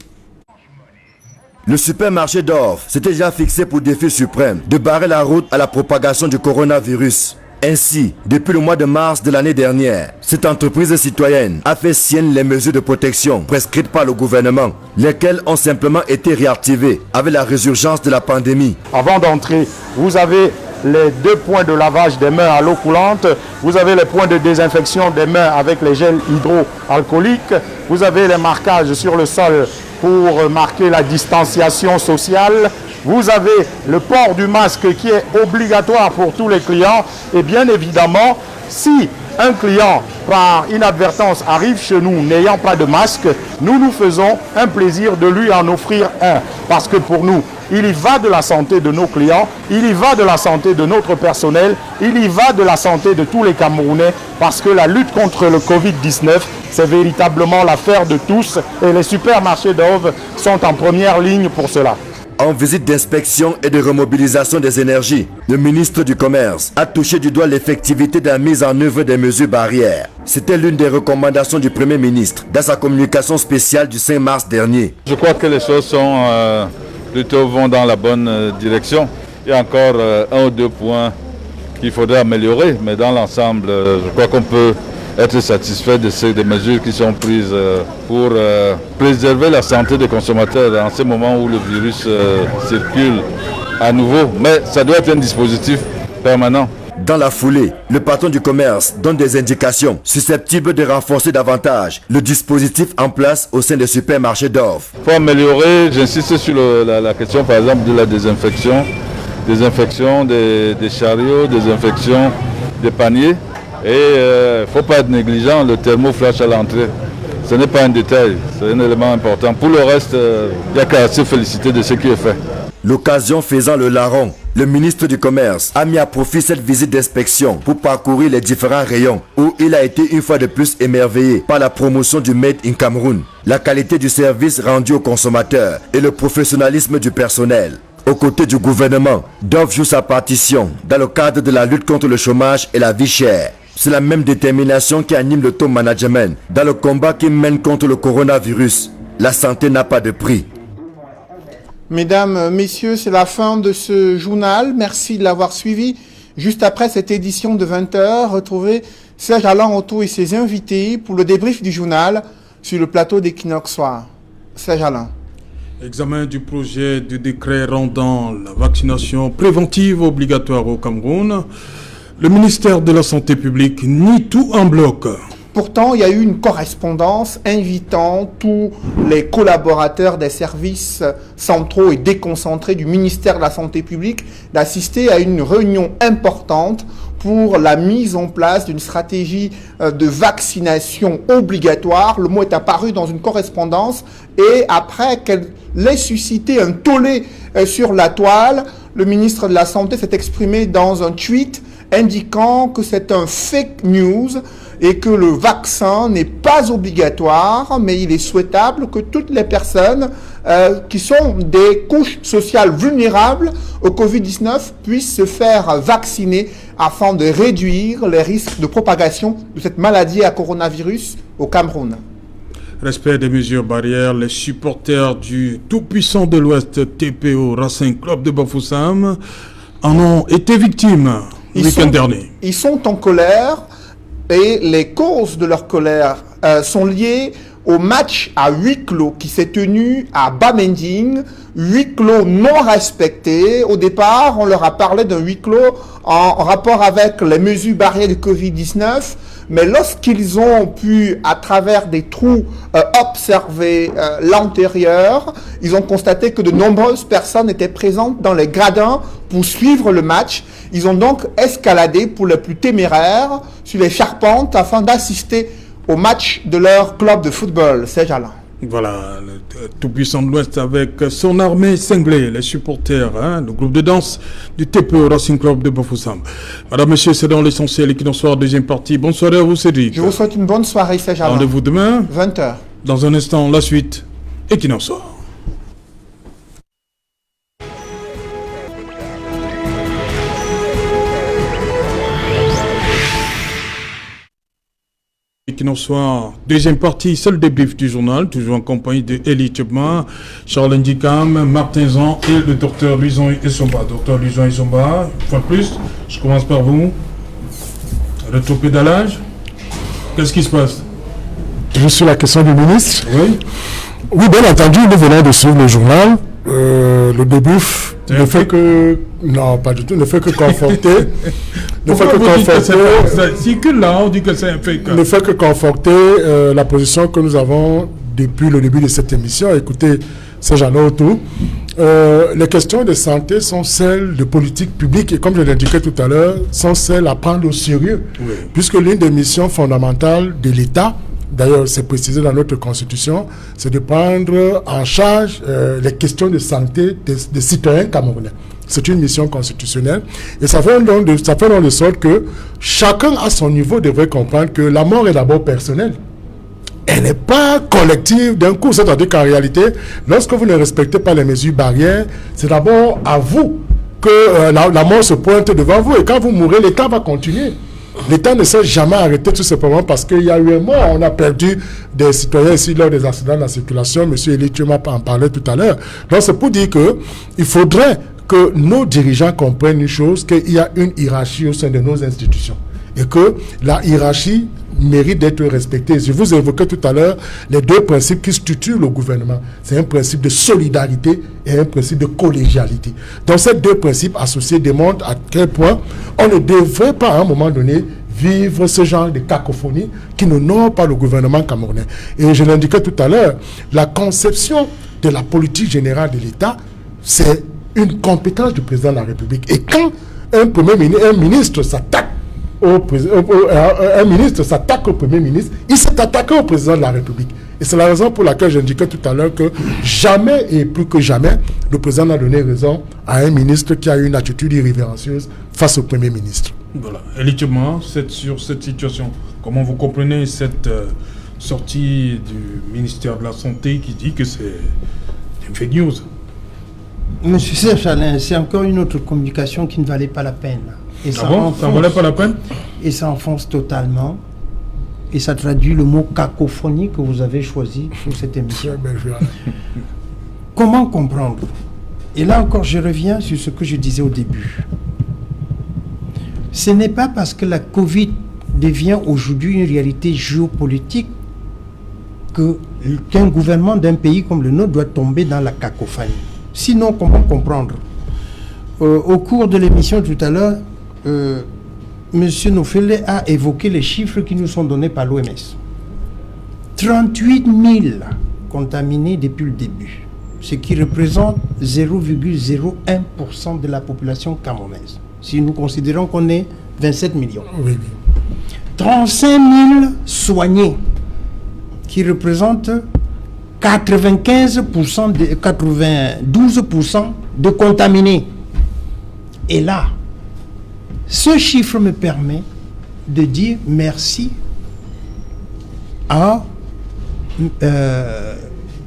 Le supermarché Dove s'était déjà fixé pour défi suprême de barrer la route à la propagation du coronavirus. Ainsi, depuis le mois de mars de l'année dernière, cette entreprise citoyenne a fait sienne les mesures de protection prescrites par le gouvernement, lesquelles ont simplement été réactivées avec la résurgence de la pandémie. Avant d'entrer, vous avez les 2 points de lavage des mains à l'eau coulante, vous avez les points de désinfection des mains avec les gels hydroalcooliques, vous avez les marquages sur le sol pour marquer la distanciation sociale, vous avez le port du masque qui est obligatoire pour tous les clients et bien évidemment, si un client par inadvertance arrive chez nous n'ayant pas de masque, nous nous faisons un plaisir de lui en offrir un parce que pour nous, il y va de la santé de nos clients, il y va de la santé de notre personnel, il y va de la santé de tous les Camerounais parce que la lutte contre le Covid-19, c'est véritablement l'affaire de tous et les supermarchés Dove sont en première ligne pour cela. En visite d'inspection et de remobilisation des énergies, le ministre du Commerce a touché du doigt l'effectivité de la mise en œuvre des mesures barrières. C'était l'une des recommandations du Premier ministre dans sa communication spéciale du 5 mars dernier. Je crois que les choses vont dans la bonne direction. Il y a encore 1 ou 2 points qu'il faudrait améliorer, mais dans l'ensemble, je crois qu'on peut être satisfait des mesures qui sont prises pour préserver la santé des consommateurs en ce moment où le virus circule à nouveau. Mais ça doit être un dispositif permanent. Dans la foulée, le patron du commerce donne des indications susceptibles de renforcer davantage le dispositif en place au sein des supermarchés Dove. Il faut améliorer, j'insiste sur la question par exemple de la désinfection des chariots, désinfection des paniers. Et il ne faut pas être négligent, le thermoflash à l'entrée. Ce n'est pas un détail, c'est un élément important. Pour le reste, il n'y a qu'à se féliciter de ce qui est fait. L'occasion faisant le larron, le ministre du Commerce a mis à profit cette visite d'inspection pour parcourir les différents rayons où il a été une fois de plus émerveillé par la promotion du Made in Cameroun, la qualité du service rendu aux consommateurs et le professionnalisme du personnel. Aux côtés du gouvernement, Dove joue sa partition dans le cadre de la lutte contre le chômage et la vie chère. C'est la même détermination qui anime le top management dans le combat qu'il mène contre le coronavirus. La santé n'a pas de prix. Mesdames, messieurs, c'est la fin de ce journal. Merci de l'avoir suivi. Juste après cette édition de 20h, retrouvez Serge Alain Otto et ses invités pour le débrief du journal sur le plateau d'Equinox Soir. Serge Alain. Examen du projet de décret rendant la vaccination préventive obligatoire au Cameroun. Le ministère de la Santé publique nie tout en bloc. Pourtant, il y a eu une correspondance invitant tous les collaborateurs des services centraux et déconcentrés du ministère de la Santé publique d'assister à une réunion importante pour la mise en place d'une stratégie de vaccination obligatoire. Le mot est apparu dans une correspondance et après qu'elle ait suscité un tollé sur la toile, le ministre de la Santé s'est exprimé dans un tweet indiquant que c'est un fake news et que le vaccin n'est pas obligatoire, mais il est souhaitable que toutes les personnes qui sont des couches sociales vulnérables au Covid-19 puissent se faire vacciner afin de réduire les risques de propagation de cette maladie à coronavirus au Cameroun. Respect des mesures barrières, les supporters du tout-puissant de l'Ouest TPO Racing Club de Bafoussam en ont été victimes le week-end dernier. Ils sont en colère et les causes de leur colère sont liées au match à huis clos qui s'est tenu à Bamending, huis clos non respectés. Au départ, on leur a parlé d'un huis clos en rapport avec les mesures barrières du Covid-19, mais lorsqu'ils ont pu, à travers des trous, observer l'intérieur, ils ont constaté que de nombreuses personnes étaient présentes dans les gradins pour suivre le match. Ils ont donc escaladé pour les plus téméraires sur les charpentes afin d'assister au match de leur club de football, Serge Alain. Voilà, le tout-puissant de l'Ouest avec son armée cinglée, les supporters, le groupe de danse du TPO Racing Club de Bafoussam. Madame, Monsieur, c'est dans l'essentiel Equinox Soir, deuxième partie. Bonsoir à vous, Cédric. Je vous souhaite une bonne soirée, Serge Alain. Rendez-vous demain, 20h. Dans un instant, la suite, Equinox Soir. Equinox Soir, deuxième partie, seul débrief du journal, toujours en compagnie de Elie Tchebma, Charles Ndikam, Martin Zan et le docteur Luison Essomba. Docteur Luison Essomba, une fois de plus, je commence par vous. Rétropédalage, qu'est-ce qui se passe? Je suis la question du ministre. Oui. Oui, bien entendu, nous venons de suivre le journal. Le débrief ne fait que... Non, pas du tout, ne fait que conforter... ne fait que conforter... circule là, on dit que c'est un fake. Ne fait que conforter la position que nous avons depuis le début de cette émission. Écoutez, c'est Jean Otto. Les questions de santé sont celles de politique publique et comme je l'indiquais tout à l'heure, sont celles à prendre au sérieux. Oui. Puisque l'une des missions fondamentales de l'État, d'ailleurs c'est précisé dans notre constitution, c'est de prendre en charge les questions de santé des citoyens camerounais. C'est une mission constitutionnelle et ça fait donc de sorte que chacun à son niveau devrait comprendre que la mort est d'abord personnelle. Elle n'est pas collective d'un coup, c'est-à-dire qu'en réalité, lorsque vous ne respectez pas les mesures barrières, c'est d'abord à vous que la mort se pointe devant vous et quand vous mourrez, l'État va continuer. L'État ne s'est jamais arrêté tout simplement parce qu'il y a eu un mort. On a perdu des citoyens ici lors des accidents de la circulation. M. Elie Tchema en parlait tout à l'heure. Donc c'est pour dire qu'il faudrait que nos dirigeants comprennent une chose, qu'il y a une hiérarchie au sein de nos institutions et que la hiérarchie mérite d'être respectée. Je vous évoquais tout à l'heure les deux principes qui structurent le gouvernement. C'est un principe de solidarité et un principe de collégialité. Donc ces deux principes associés démontrent à quel point on ne devrait pas à un moment donné vivre ce genre de cacophonie qui n'honore pas le gouvernement camerounais. Et je l'indiquais tout à l'heure, la conception de la politique générale de l'État, c'est une compétence du président de la République. Et quand un ministre s'attaque un ministre s'attaque au Premier ministre, il s'est attaqué au président de la République. Et c'est la raison pour laquelle j'indiquais tout à l'heure que jamais et plus que jamais, le président n'a donné raison à un ministre qui a eu une attitude irrévérencieuse face au Premier ministre. Voilà. Élitement, sur cette situation, comment vous comprenez cette sortie du ministère de la Santé qui dit que c'est une fake news? Monsieur Serge Alain, c'est encore une autre communication qui ne valait pas la peine. Et ça ne valait pas la peine? Et ça enfonce totalement. Et ça traduit le mot cacophonie que vous avez choisi pour cette émission. Comment comprendre? Et là encore, je reviens sur ce que je disais au début. Ce n'est pas parce que la Covid devient aujourd'hui une réalité géopolitique qu'un gouvernement d'un pays comme le nôtre doit tomber dans la cacophonie. Sinon, comment comprendre? Au cours de l'émission tout à l'heure, M. Nofele a évoqué les chiffres qui nous sont donnés par l'OMS. 38 000 contaminés depuis le début, ce qui représente 0,01% de la population camerounaise. Si nous considérons qu'on est 27 millions. Oui. 35 000 soignés, qui représentent 92% de contaminés. Et là, ce chiffre me permet de dire merci à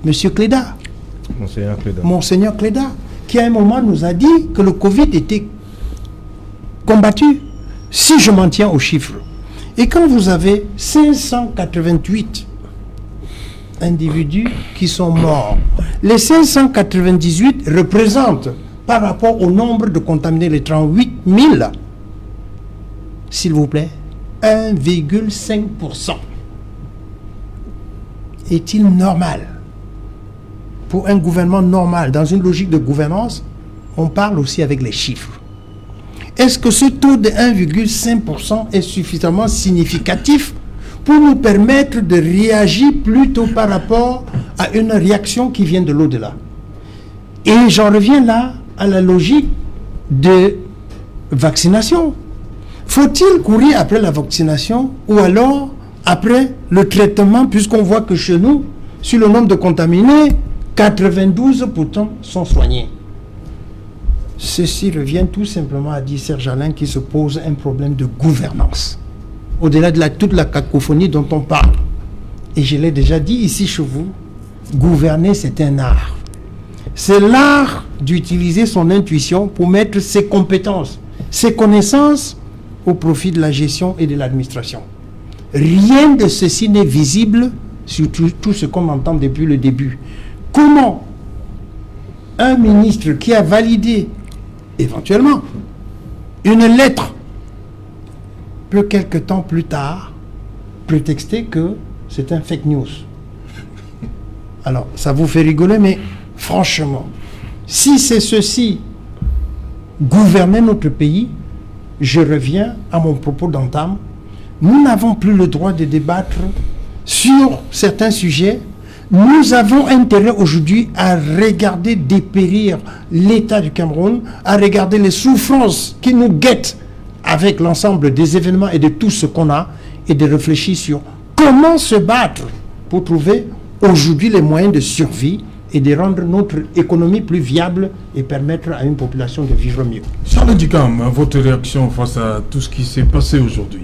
Monsieur Cléda. Monseigneur Cléda, qui à un moment nous a dit que le Covid était combattu, si je m'en tiens aux chiffres. Et quand vous avez 588 individus qui sont morts, les 598 représentent, par rapport au nombre de contaminés, les 38 000, s'il vous plaît, 1,5%. Est-il normal? Pour un gouvernement normal, dans une logique de gouvernance, on parle aussi avec les chiffres. Est-ce que ce taux de 1,5% est suffisamment significatif pour nous permettre de réagir plutôt par rapport à une réaction qui vient de l'au-delà? Et j'en reviens là à la logique de vaccination. Faut-il courir après la vaccination ou alors après le traitement, puisqu'on voit que chez nous, sur le nombre de contaminés, 92% sont soignés? Ceci revient tout simplement à dire Serge Alain qui se pose un problème de gouvernance. Au-delà de toute la cacophonie dont on parle. Et je l'ai déjà dit ici chez vous, gouverner c'est un art. C'est l'art d'utiliser son intuition pour mettre ses compétences, ses connaissances au profit de la gestion et de l'administration. Rien de ceci n'est visible sur tout ce qu'on entend depuis le début. Comment un ministre qui a validé éventuellement une lettre peut quelque temps plus tard prétexter que c'est un fake news? Alors, ça vous fait rigoler, mais franchement, si c'est ceci, gouverner notre pays, je reviens à mon propos d'entame, nous n'avons plus le droit de débattre sur certains sujets. Nous avons intérêt aujourd'hui à regarder dépérir l'état du Cameroun, à regarder les souffrances qui nous guettent avec l'ensemble des événements et de tout ce qu'on a, et de réfléchir sur comment se battre pour trouver aujourd'hui les moyens de survie et de rendre notre économie plus viable et permettre à une population de vivre mieux. Charles Ndikam, votre réaction face à tout ce qui s'est passé aujourd'hui?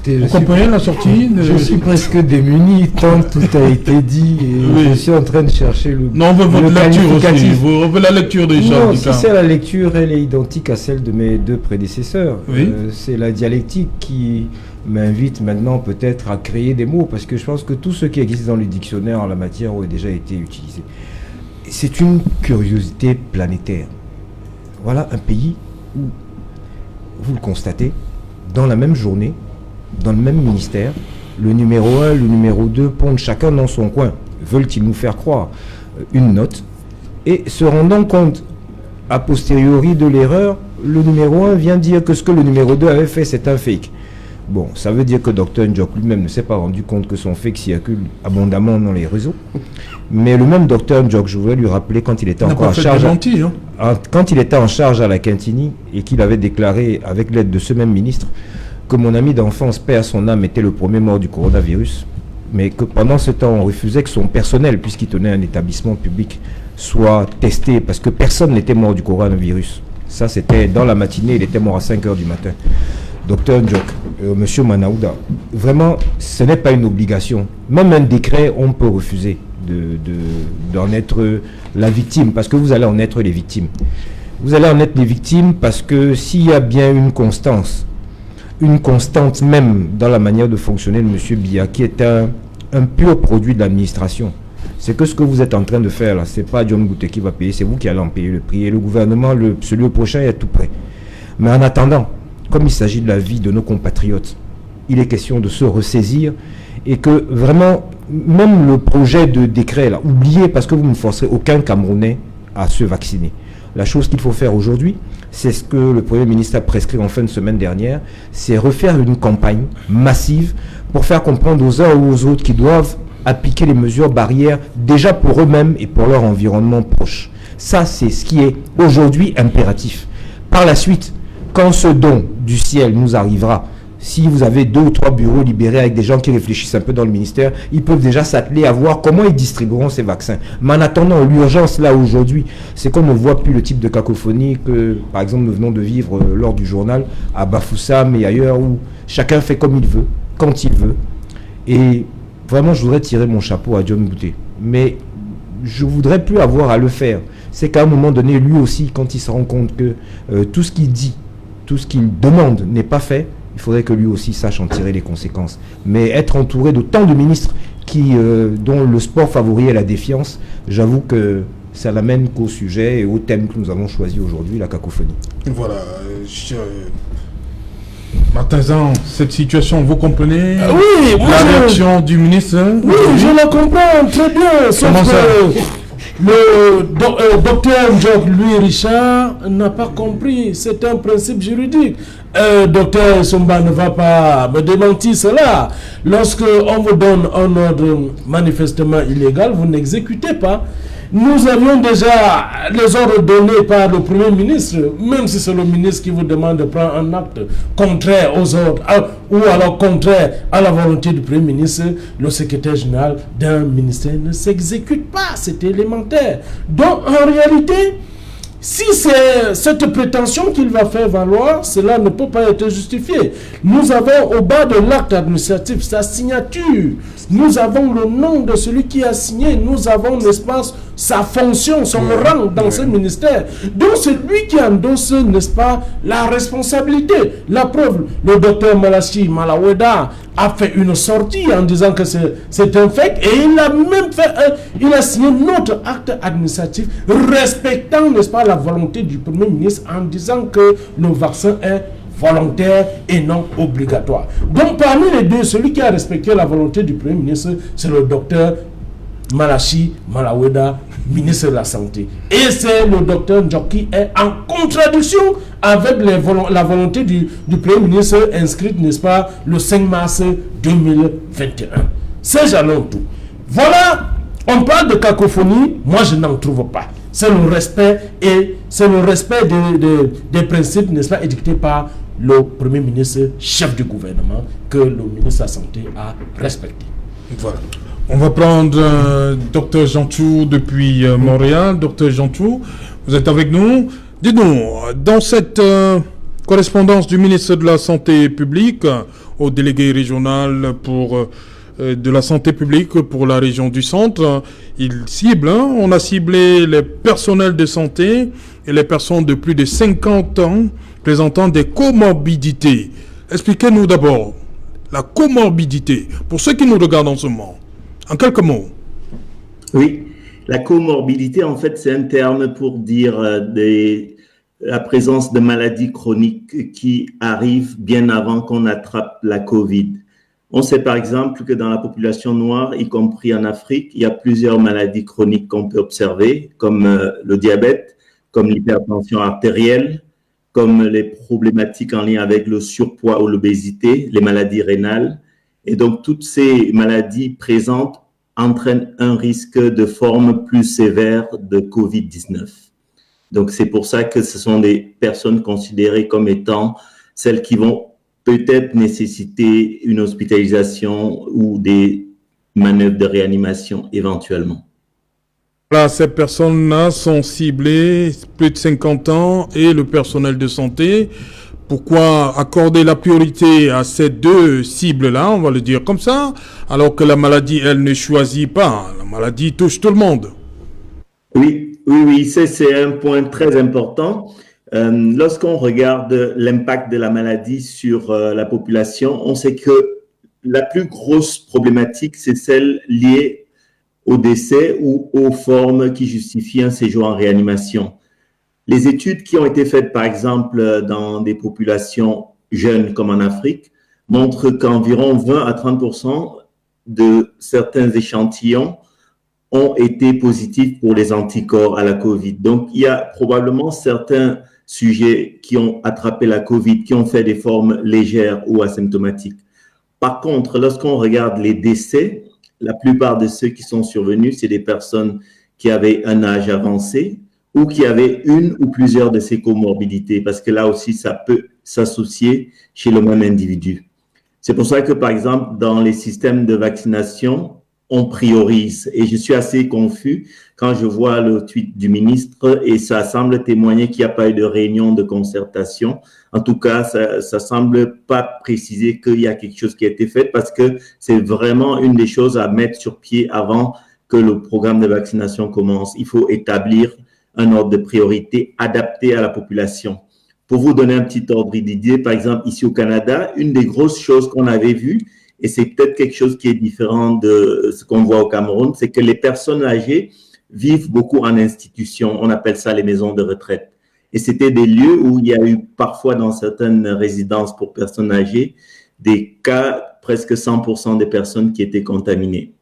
Vous comprenez la sortie Je suis presque démuni tant tout a été dit et oui. Je suis en train de chercher le. Non, on veut votre lecture aussi. Vous revenez la lecture de Charles Ndikam. Si c'est la lecture, elle est identique à celle de mes deux prédécesseurs. Oui. C'est la dialectique qui m'invite maintenant peut-être à créer des mots parce que je pense que tout ce qui existe dans le dictionnaire en la matière a déjà été utilisé. C'est une curiosité planétaire. Voilà un pays où, vous le constatez, dans la même journée, dans le même ministère, le numéro 1, le numéro 2 pondent chacun dans son coin. Veulent-ils nous faire croire une note? Et se rendant compte a posteriori de l'erreur, le numéro 1 vient dire que ce que le numéro 2 avait fait, c'est un fake. Bon, ça veut dire que Dr Ndjok lui-même ne s'est pas rendu compte que son fake circule abondamment dans les réseaux. Mais le même Dr Ndjok, je voudrais lui rappeler quand il était encore en charge, quand il était en charge à la Quintini et qu'il avait déclaré avec l'aide de ce même ministre que mon ami d'enfance, père son âme, était le premier mort du coronavirus, mais que pendant ce temps, on refusait que son personnel, puisqu'il tenait un établissement public, soit testé, parce que personne n'était mort du coronavirus. Ça, c'était dans la matinée, il était mort à 5 h du matin. Docteur Ndjok, Monsieur Manaouda, vraiment, ce n'est pas une obligation. Même un décret, on peut refuser. d'en être la victime, parce que vous allez en être les victimes. Vous allez en être les victimes parce que s'il y a bien une constante même dans la manière de fonctionner de M. Biya, qui est un pur produit de l'administration, c'est que ce que vous êtes en train de faire là, c'est pas John Bouté qui va payer, c'est vous qui allez en payer le prix. Et le gouvernement, celui prochain est tout prêt. Mais en attendant, comme il s'agit de la vie de nos compatriotes, il est question de se ressaisir et que vraiment, même le projet de décret là, oubliez, parce que vous ne forcerez aucun Camerounais à se vacciner. La chose qu'il faut faire aujourd'hui, c'est ce que le Premier ministre a prescrit en fin de semaine dernière, c'est refaire une campagne massive pour faire comprendre aux uns ou aux autres qui doivent appliquer les mesures barrières déjà pour eux-mêmes et pour leur environnement proche. Ça, c'est ce qui est aujourd'hui impératif. Par la suite, quand ce don du ciel nous arrivera, si vous avez 2 ou 3 bureaux libérés avec des gens qui réfléchissent un peu dans le ministère, ils peuvent déjà s'atteler à voir comment ils distribueront ces vaccins. Mais en attendant, l'urgence là aujourd'hui, c'est qu'on ne voit plus le type de cacophonie que, par exemple, nous venons de vivre lors du journal à Bafoussam et ailleurs, où chacun fait comme il veut, quand il veut. Et vraiment, je voudrais tirer mon chapeau à John Bouté. Mais je voudrais plus avoir à le faire. C'est qu'à un moment donné, lui aussi, quand il se rend compte que tout ce qu'il dit, tout ce qu'il demande n'est pas fait, il faudrait que lui aussi sache en tirer les conséquences. Mais être entouré d'autant de ministres dont le sport favori est la défiance, j'avoue que ça l'amène qu'au sujet et au thème que nous avons choisi aujourd'hui, la cacophonie. Voilà. Martin, cette situation, vous comprenez? Oui, la réaction du ministre? Oui, je la comprends très bien. Sauf que le docteur Louis Richard n'a pas compris. C'est un principe juridique. Docteur Somba ne va pas me démentir cela. Lorsque on vous donne un ordre manifestement illégal, vous n'exécutez pas. Nous avions déjà les ordres donnés par le Premier ministre, même si c'est le ministre qui vous demande de prendre un acte contraire aux ordres, ou alors contraire à la volonté du Premier ministre, le secrétaire général d'un ministère ne s'exécute pas, c'est élémentaire. Donc en réalité, si c'est cette prétention qu'il va faire valoir, cela ne peut pas être justifié. Nous avons au bas de l'acte administratif sa signature. Nous avons le nom de celui qui a signé. Nous avons, n'est-ce pas, sa fonction, son rang dans ce ministère. Donc c'est lui qui endosse, n'est-ce pas, la responsabilité. La preuve, le docteur Malachi Malaweda a fait une sortie en disant que c'est un fait et il a même fait, il a signé notre acte administratif respectant, n'est-ce pas, la volonté du Premier ministre en disant que le vaccin est volontaire et non obligatoire. Donc parmi les deux, celui qui a respecté la volonté du Premier ministre, c'est le docteur Malachi Malaweda, ministre de la Santé. Et c'est le docteur Ndjoki est en contradiction avec la volonté du Premier ministre inscrite, n'est-ce pas, le 5 mars 2021. C'est jalon tout. Voilà, on parle de cacophonie, moi je n'en trouve pas. C'est le respect et c'est le respect des principes, n'est-ce pas, édictés par le Premier ministre, chef du gouvernement, que le ministre de la Santé a respecté. Voilà. On va prendre Dr Jantou depuis Montréal. Dr Jantou, vous êtes avec nous. Dites-nous, dans cette correspondance du ministre de la Santé publique au délégué régional de la santé publique pour la région du centre, il cible, on a ciblé les personnels de santé et les personnes de plus de 50 ans présentant des comorbidités. Expliquez-nous d'abord la comorbidité pour ceux qui nous regardent en ce moment. En quelques mots. Oui, la comorbidité, en fait, c'est un terme pour dire la présence de maladies chroniques qui arrivent bien avant qu'on attrape la COVID. On sait par exemple que dans la population noire, y compris en Afrique, il y a plusieurs maladies chroniques qu'on peut observer, comme le diabète, comme l'hypertension artérielle, comme les problématiques en lien avec le surpoids ou l'obésité, les maladies rénales. Et donc, toutes ces maladies présentes entraînent un risque de forme plus sévère de COVID-19. Donc, c'est pour ça que ce sont des personnes considérées comme étant celles qui vont peut-être nécessiter une hospitalisation ou des manœuvres de réanimation éventuellement. Voilà, ces personnes-là sont ciblées, plus de 50 ans, et le personnel de santé. Pourquoi accorder la priorité à ces deux cibles-là, on va le dire comme ça, alors que la maladie, elle ne choisit pas. La maladie touche tout le monde. Oui, c'est un point très important. Lorsqu'on regarde l'impact de la maladie sur la population, on sait que la plus grosse problématique, c'est celle liée au décès ou aux formes qui justifient un séjour en réanimation. Les études qui ont été faites, par exemple, dans des populations jeunes comme en Afrique, montrent qu'environ 20 à 30% de certains échantillons ont été positifs pour les anticorps à la COVID. Donc, il y a probablement certains sujets qui ont attrapé la COVID, qui ont fait des formes légères ou asymptomatiques. Par contre, lorsqu'on regarde les décès, la plupart de ceux qui sont survenus, c'est des personnes qui avaient un âge avancé ou qui avaient une ou plusieurs de ces comorbidités, parce que là aussi, ça peut s'associer chez le même individu. C'est pour ça que, par exemple, dans les systèmes de vaccination, on priorise. Et je suis assez confus quand je vois le tweet du ministre et ça semble témoigner qu'il n'y a pas eu de réunion de concertation. En tout cas, ça semble pas préciser qu'il y a quelque chose qui a été fait parce que c'est vraiment une des choses à mettre sur pied avant que le programme de vaccination commence. Il faut établir un ordre de priorité adapté à la population. Pour vous donner un petit ordre d'idée, par exemple, ici au Canada, une des grosses choses qu'on avait vues, et c'est peut-être quelque chose qui est différent de ce qu'on voit au Cameroun, c'est que les personnes âgées vivent beaucoup en institution. On appelle ça les maisons de retraite. Et c'était des lieux où il y a eu parfois dans certaines résidences pour personnes âgées des cas, presque 100% des personnes qui étaient contaminées.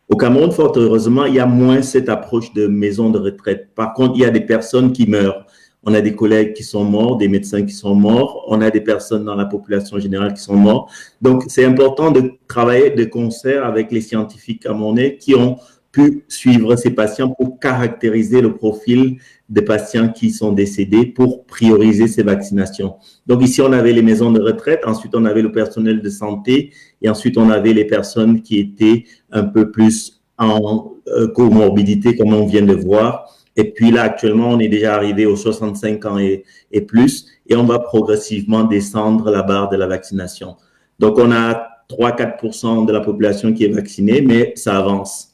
Au Cameroun, fort heureusement, il y a moins cette approche de maison de retraite. Par contre, il y a des personnes qui meurent. On a des collègues qui sont morts, des médecins qui sont morts, on a des personnes dans la population générale qui sont mortes. Donc, c'est important de travailler de concert avec les scientifiques camerounais qui ont pu suivre ces patients pour caractériser le profil des patients qui sont décédés pour prioriser ces vaccinations. Donc, ici, on avait les maisons de retraite, ensuite, on avait le personnel de santé et ensuite, on avait les personnes qui étaient un peu plus en comorbidité, comme on vient de voir. Et puis là, actuellement, on est déjà arrivé aux 65 ans et plus, et on va progressivement descendre la barre de la vaccination. Donc, on a 3-4% de la population qui est vaccinée, mais ça avance.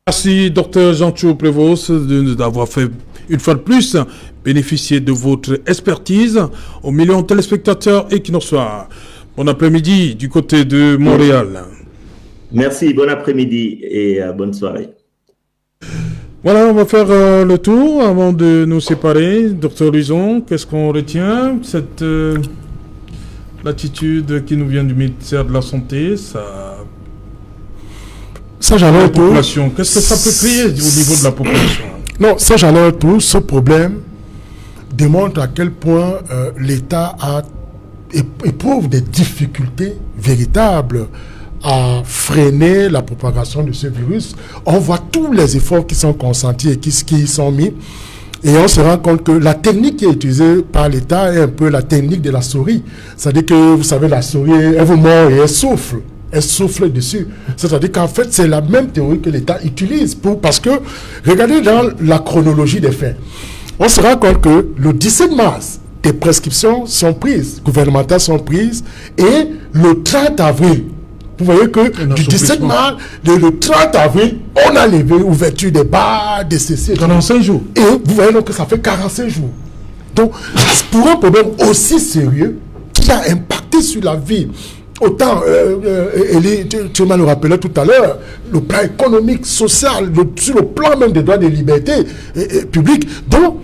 Merci, Dr Jean-Tchou Prévost, d'avoir fait une fois de plus bénéficier de votre expertise aux millions de téléspectateurs équinoxois. Bon après-midi du côté de Montréal. Merci, bon après-midi et bonne soirée. Voilà, on va faire le tour avant de nous séparer. Docteur Luison, qu'est-ce qu'on retient? Cette l'attitude qui nous vient du ministère de la Santé, ça j'en ai un peu. Qu'est-ce que ça peut créer au niveau de la population? Non, ça j'en ai un peu. Ce problème démontre à quel point l'État éprouve des difficultés véritables à freiner la propagation de ce virus. On voit tous les efforts qui sont consentis et qui sont mis. Et on se rend compte que la technique qui est utilisée par l'État est un peu la technique de la souris. C'est-à-dire que, vous savez, la souris, elle vous mord et elle souffle. Elle souffle dessus. C'est-à-dire qu'en fait, c'est la même théorie que l'État utilise. Parce que, regardez dans la chronologie des faits, on se rend compte que le 17 mars, des prescriptions sont prises, gouvernementales sont prises, et le 30 avril, vous voyez que du 17 mars, le 30 avril, on a levé l'ouverture des bars, des CC. 45 jours. Et vous voyez donc que ça fait 45 jours. Donc, pour un problème aussi sérieux, qui a impacté sur la vie, autant, tu m'as le rappelé tout à l'heure, le plan économique, social, sur le plan même des droits et des libertés publiques. Donc,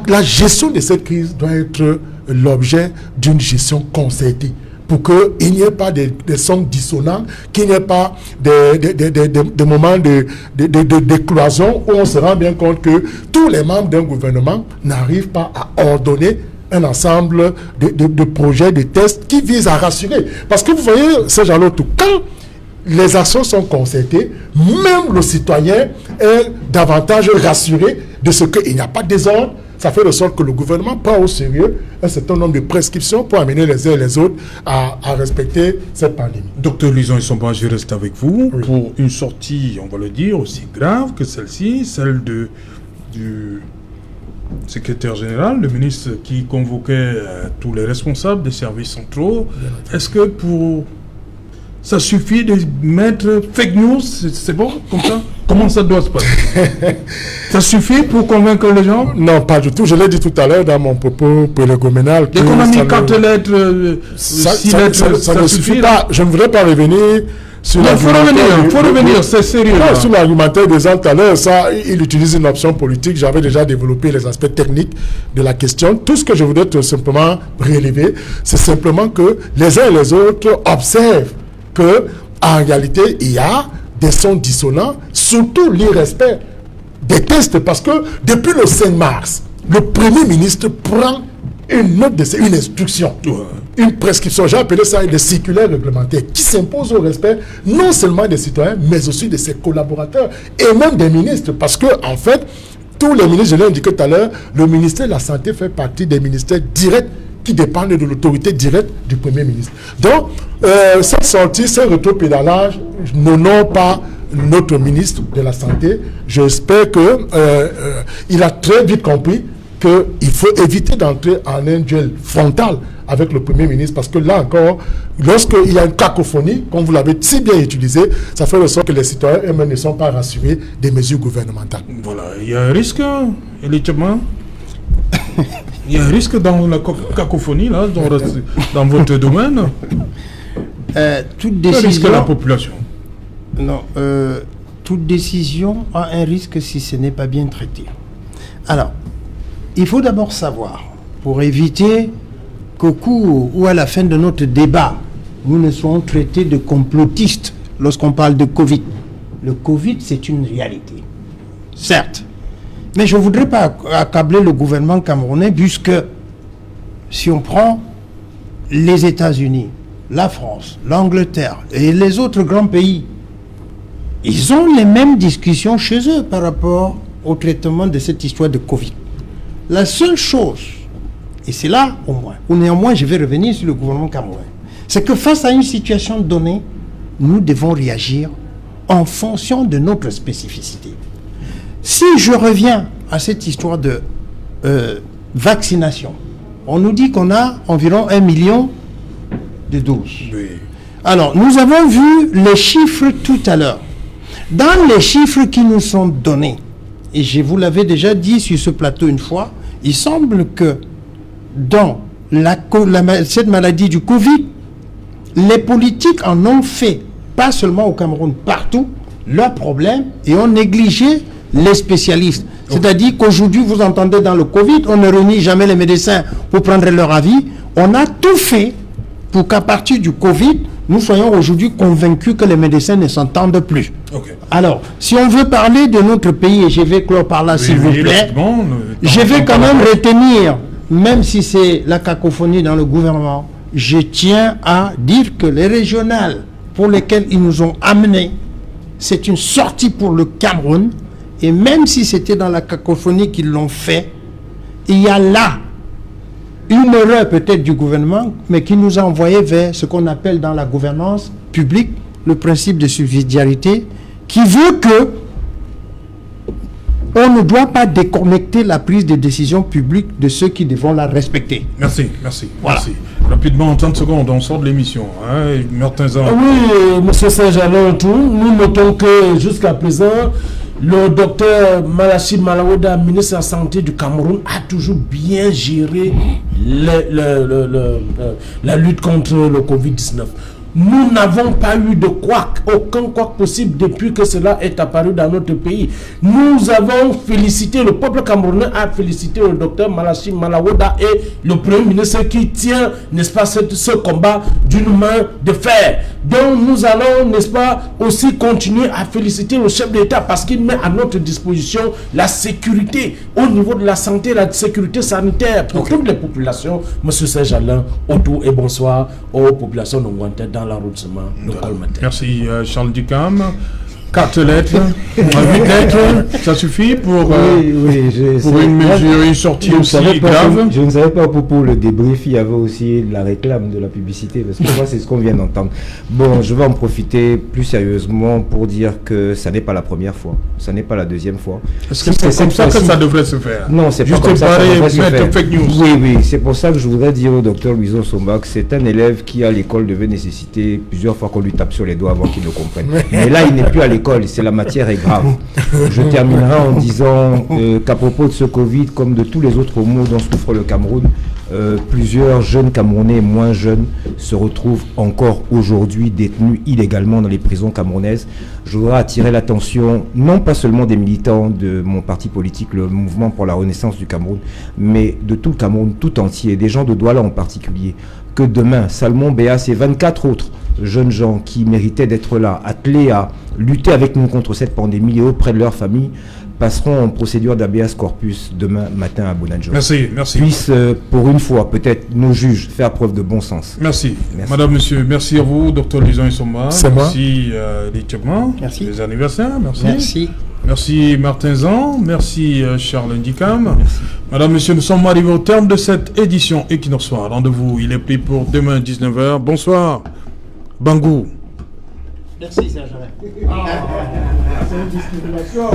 la gestion de cette crise doit être l'objet d'une gestion concertée, pour qu'il n'y ait pas des sons dissonants, qu'il n'y ait pas des moments de cloison où on se rend bien compte que tous les membres d'un gouvernement n'arrivent pas à ordonner un ensemble de projets, de tests qui visent à rassurer. Parce que vous voyez, ces gens-là, quand les actions sont concertées, même le citoyen est davantage rassuré de ce qu'il n'y a pas de désordre. Ça fait de sorte que le gouvernement prend au sérieux un certain nombre de prescriptions pour amener les uns et les autres à respecter cette pandémie. Docteur Luison Isomba, je reste avec vous pour une sortie, on va le dire, aussi grave que celle-ci, celle secrétaire général, le ministre qui convoquait tous les responsables des services centraux. Est-ce que ça suffit de mettre fake news, c'est bon comme ça? Comment ça doit se passer? Ça suffit pour convaincre les gens? Non, pas du tout. Je l'ai dit tout à l'heure dans mon propos prélégomènal. Dès qu'on a mis 4 lettres, 6 lettres, ça ne suffit pas. Je ne voudrais pas revenir sur il faut revenir, c'est sérieux. Non, sur l'argumentaire des gens tout à l'heure, ça, il utilise une option politique. J'avais déjà développé les aspects techniques de la question. Tout ce que je voudrais tout simplement relever, c'est simplement que les uns et les autres observent que en réalité, il y a des sons dissonants, surtout l'irrespect des tests, parce que depuis le 5 mars, le Premier ministre prend une instruction, une prescription, j'ai appelé ça des circulaires réglementaires, qui s'impose au respect non seulement des citoyens, mais aussi de ses collaborateurs et même des ministres, parce que en fait, tous les ministres, je l'ai indiqué tout à l'heure, le ministère de la Santé fait partie des ministères directs qui dépendent de l'autorité directe du Premier ministre. Donc, cette sortie, ce rétropédalage n'honore pas notre ministre de la Santé. J'espère qu'il a très vite compris qu'il faut éviter d'entrer en un duel frontal avec le Premier ministre, parce que là encore, lorsqu'il y a une cacophonie, comme vous l'avez si bien utilisé, ça fait le sort que les citoyens eux-mêmes ne sont pas rassurés des mesures gouvernementales. Voilà, il y a un risque, élitement. Il y a un risque dans la cacophonie, là, dans votre domaine. Toute décision... Le risque à la population. Non, toute décision a un risque si ce n'est pas bien traité. Alors, il faut d'abord savoir, pour éviter qu'au cours ou à la fin de notre débat, nous ne soyons traités de complotistes lorsqu'on parle de Covid. Le Covid, c'est une réalité. Certes. Mais je ne voudrais pas accabler le gouvernement camerounais, puisque si on prend les États-Unis, la France, l'Angleterre et les autres grands pays, ils ont les mêmes discussions chez eux par rapport au traitement de cette histoire de Covid. La seule chose, et c'est là au moins, ou néanmoins je vais revenir sur le gouvernement camerounais, c'est que face à une situation donnée, nous devons réagir en fonction de notre spécificité. Si je reviens à cette histoire de vaccination, on nous dit qu'on a environ 1 million de doses. Oui. Alors, nous avons vu les chiffres tout à l'heure. Dans les chiffres qui nous sont donnés, et je vous l'avais déjà dit sur ce plateau une fois, il semble que dans cette maladie du Covid, les politiques en ont fait, pas seulement au Cameroun, partout, leur problème, et ont négligé les spécialistes. C'est-à-dire qu'aujourd'hui, vous entendez dans le Covid, on ne réunit jamais les médecins pour prendre leur avis. On a tout fait pour qu'à partir du Covid, nous soyons aujourd'hui convaincus que les médecins ne s'entendent plus. Okay. Alors, si on veut parler de notre pays, et je vais clore par là, s'il vous plaît, je vais quand même retenir, même si c'est la cacophonie dans le gouvernement, je tiens à dire que les régionales pour lesquelles ils nous ont amenés, c'est une sortie pour le Cameroun. Et même si c'était dans la cacophonie qu'ils l'ont fait, il y a là une erreur peut-être du gouvernement, mais qui nous a envoyé vers ce qu'on appelle dans la gouvernance publique le principe de subsidiarité, qui veut que on ne doit pas déconnecter la prise de décision publique de ceux qui devront la respecter. Merci. Voilà. Merci. Rapidement, en 30 secondes, on sort de l'émission. Hein, Martin Zan. Oui, M. Saint-Jalon, nous notons que jusqu'à présent, le docteur Malachi Malawoda, ministre de la Santé du Cameroun, a toujours bien géré la lutte contre le Covid-19. Nous n'avons pas eu de couac, aucun couac possible depuis que cela est apparu dans notre pays. Nous avons félicité, le peuple camerounais a félicité le docteur Malachi Malawoda et le Premier ministre qui tient, n'est-ce pas, ce combat d'une main de fer. Donc nous allons, n'est-ce pas, aussi continuer à féliciter le chef d'État parce qu'il met à notre disposition la sécurité au niveau de la santé, la sécurité sanitaire pour toutes les populations. Monsieur Saint-Jalin, autour et bonsoir aux populations non lointaines dans l'arrondissement de Colmatin. Merci Charles Dicam. 4 lettres, 8 lettres, ça suffit pour, pour une mesure, une sortie aussi grave. Je ne savais pas pour le débrief, il y avait aussi de la réclame, de la publicité, parce que moi c'est ce qu'on vient d'entendre. Bon, je vais en profiter plus sérieusement pour dire que ça n'est pas la première fois, ça n'est pas la deuxième fois. Est-ce que c'est comme ça que ça devrait se faire? Non, c'est pas comme ça que ça devrait se faire. Fake news. Oui, c'est pour ça que je voudrais dire au docteur Louison Somba que c'est un élève qui à l'école devait nécessiter plusieurs fois qu'on lui tape sur les doigts avant qu'il ne comprenne. Mais là, il n'est plus à l'école, c'est la matière est grave. Je terminerai en disant qu'à propos de ce Covid, comme de tous les autres maux dont souffre le Cameroun, plusieurs jeunes Camerounais moins jeunes se retrouvent encore aujourd'hui détenus illégalement dans les prisons camerounaises. Je voudrais attirer l'attention, non pas seulement des militants de mon parti politique, le Mouvement pour la Renaissance du Cameroun, mais de tout le Cameroun tout entier, des gens de Douala en particulier, que demain, Salmon Béas et 24 autres jeunes gens qui méritaient d'être là, attelés à lutter avec nous contre cette pandémie et auprès de leur famille, passeront en procédure d'habeas corpus demain matin à Bonadjo. Merci, merci. Puissent, pour une fois, peut-être nos juges faire preuve de bon sens. Merci. Madame, monsieur, merci à vous, docteur Louison Isomba. Merci l'équipement. Merci. Les anniversaires, merci. Merci. Merci Martin Zan, merci Charles Ndikam. Madame, monsieur, nous sommes arrivés au terme de cette édition Equinox Soir. Rendez-vous, il est pris pour demain 19h. Bonsoir. Bangou. Merci Serge. C'est une discrimination.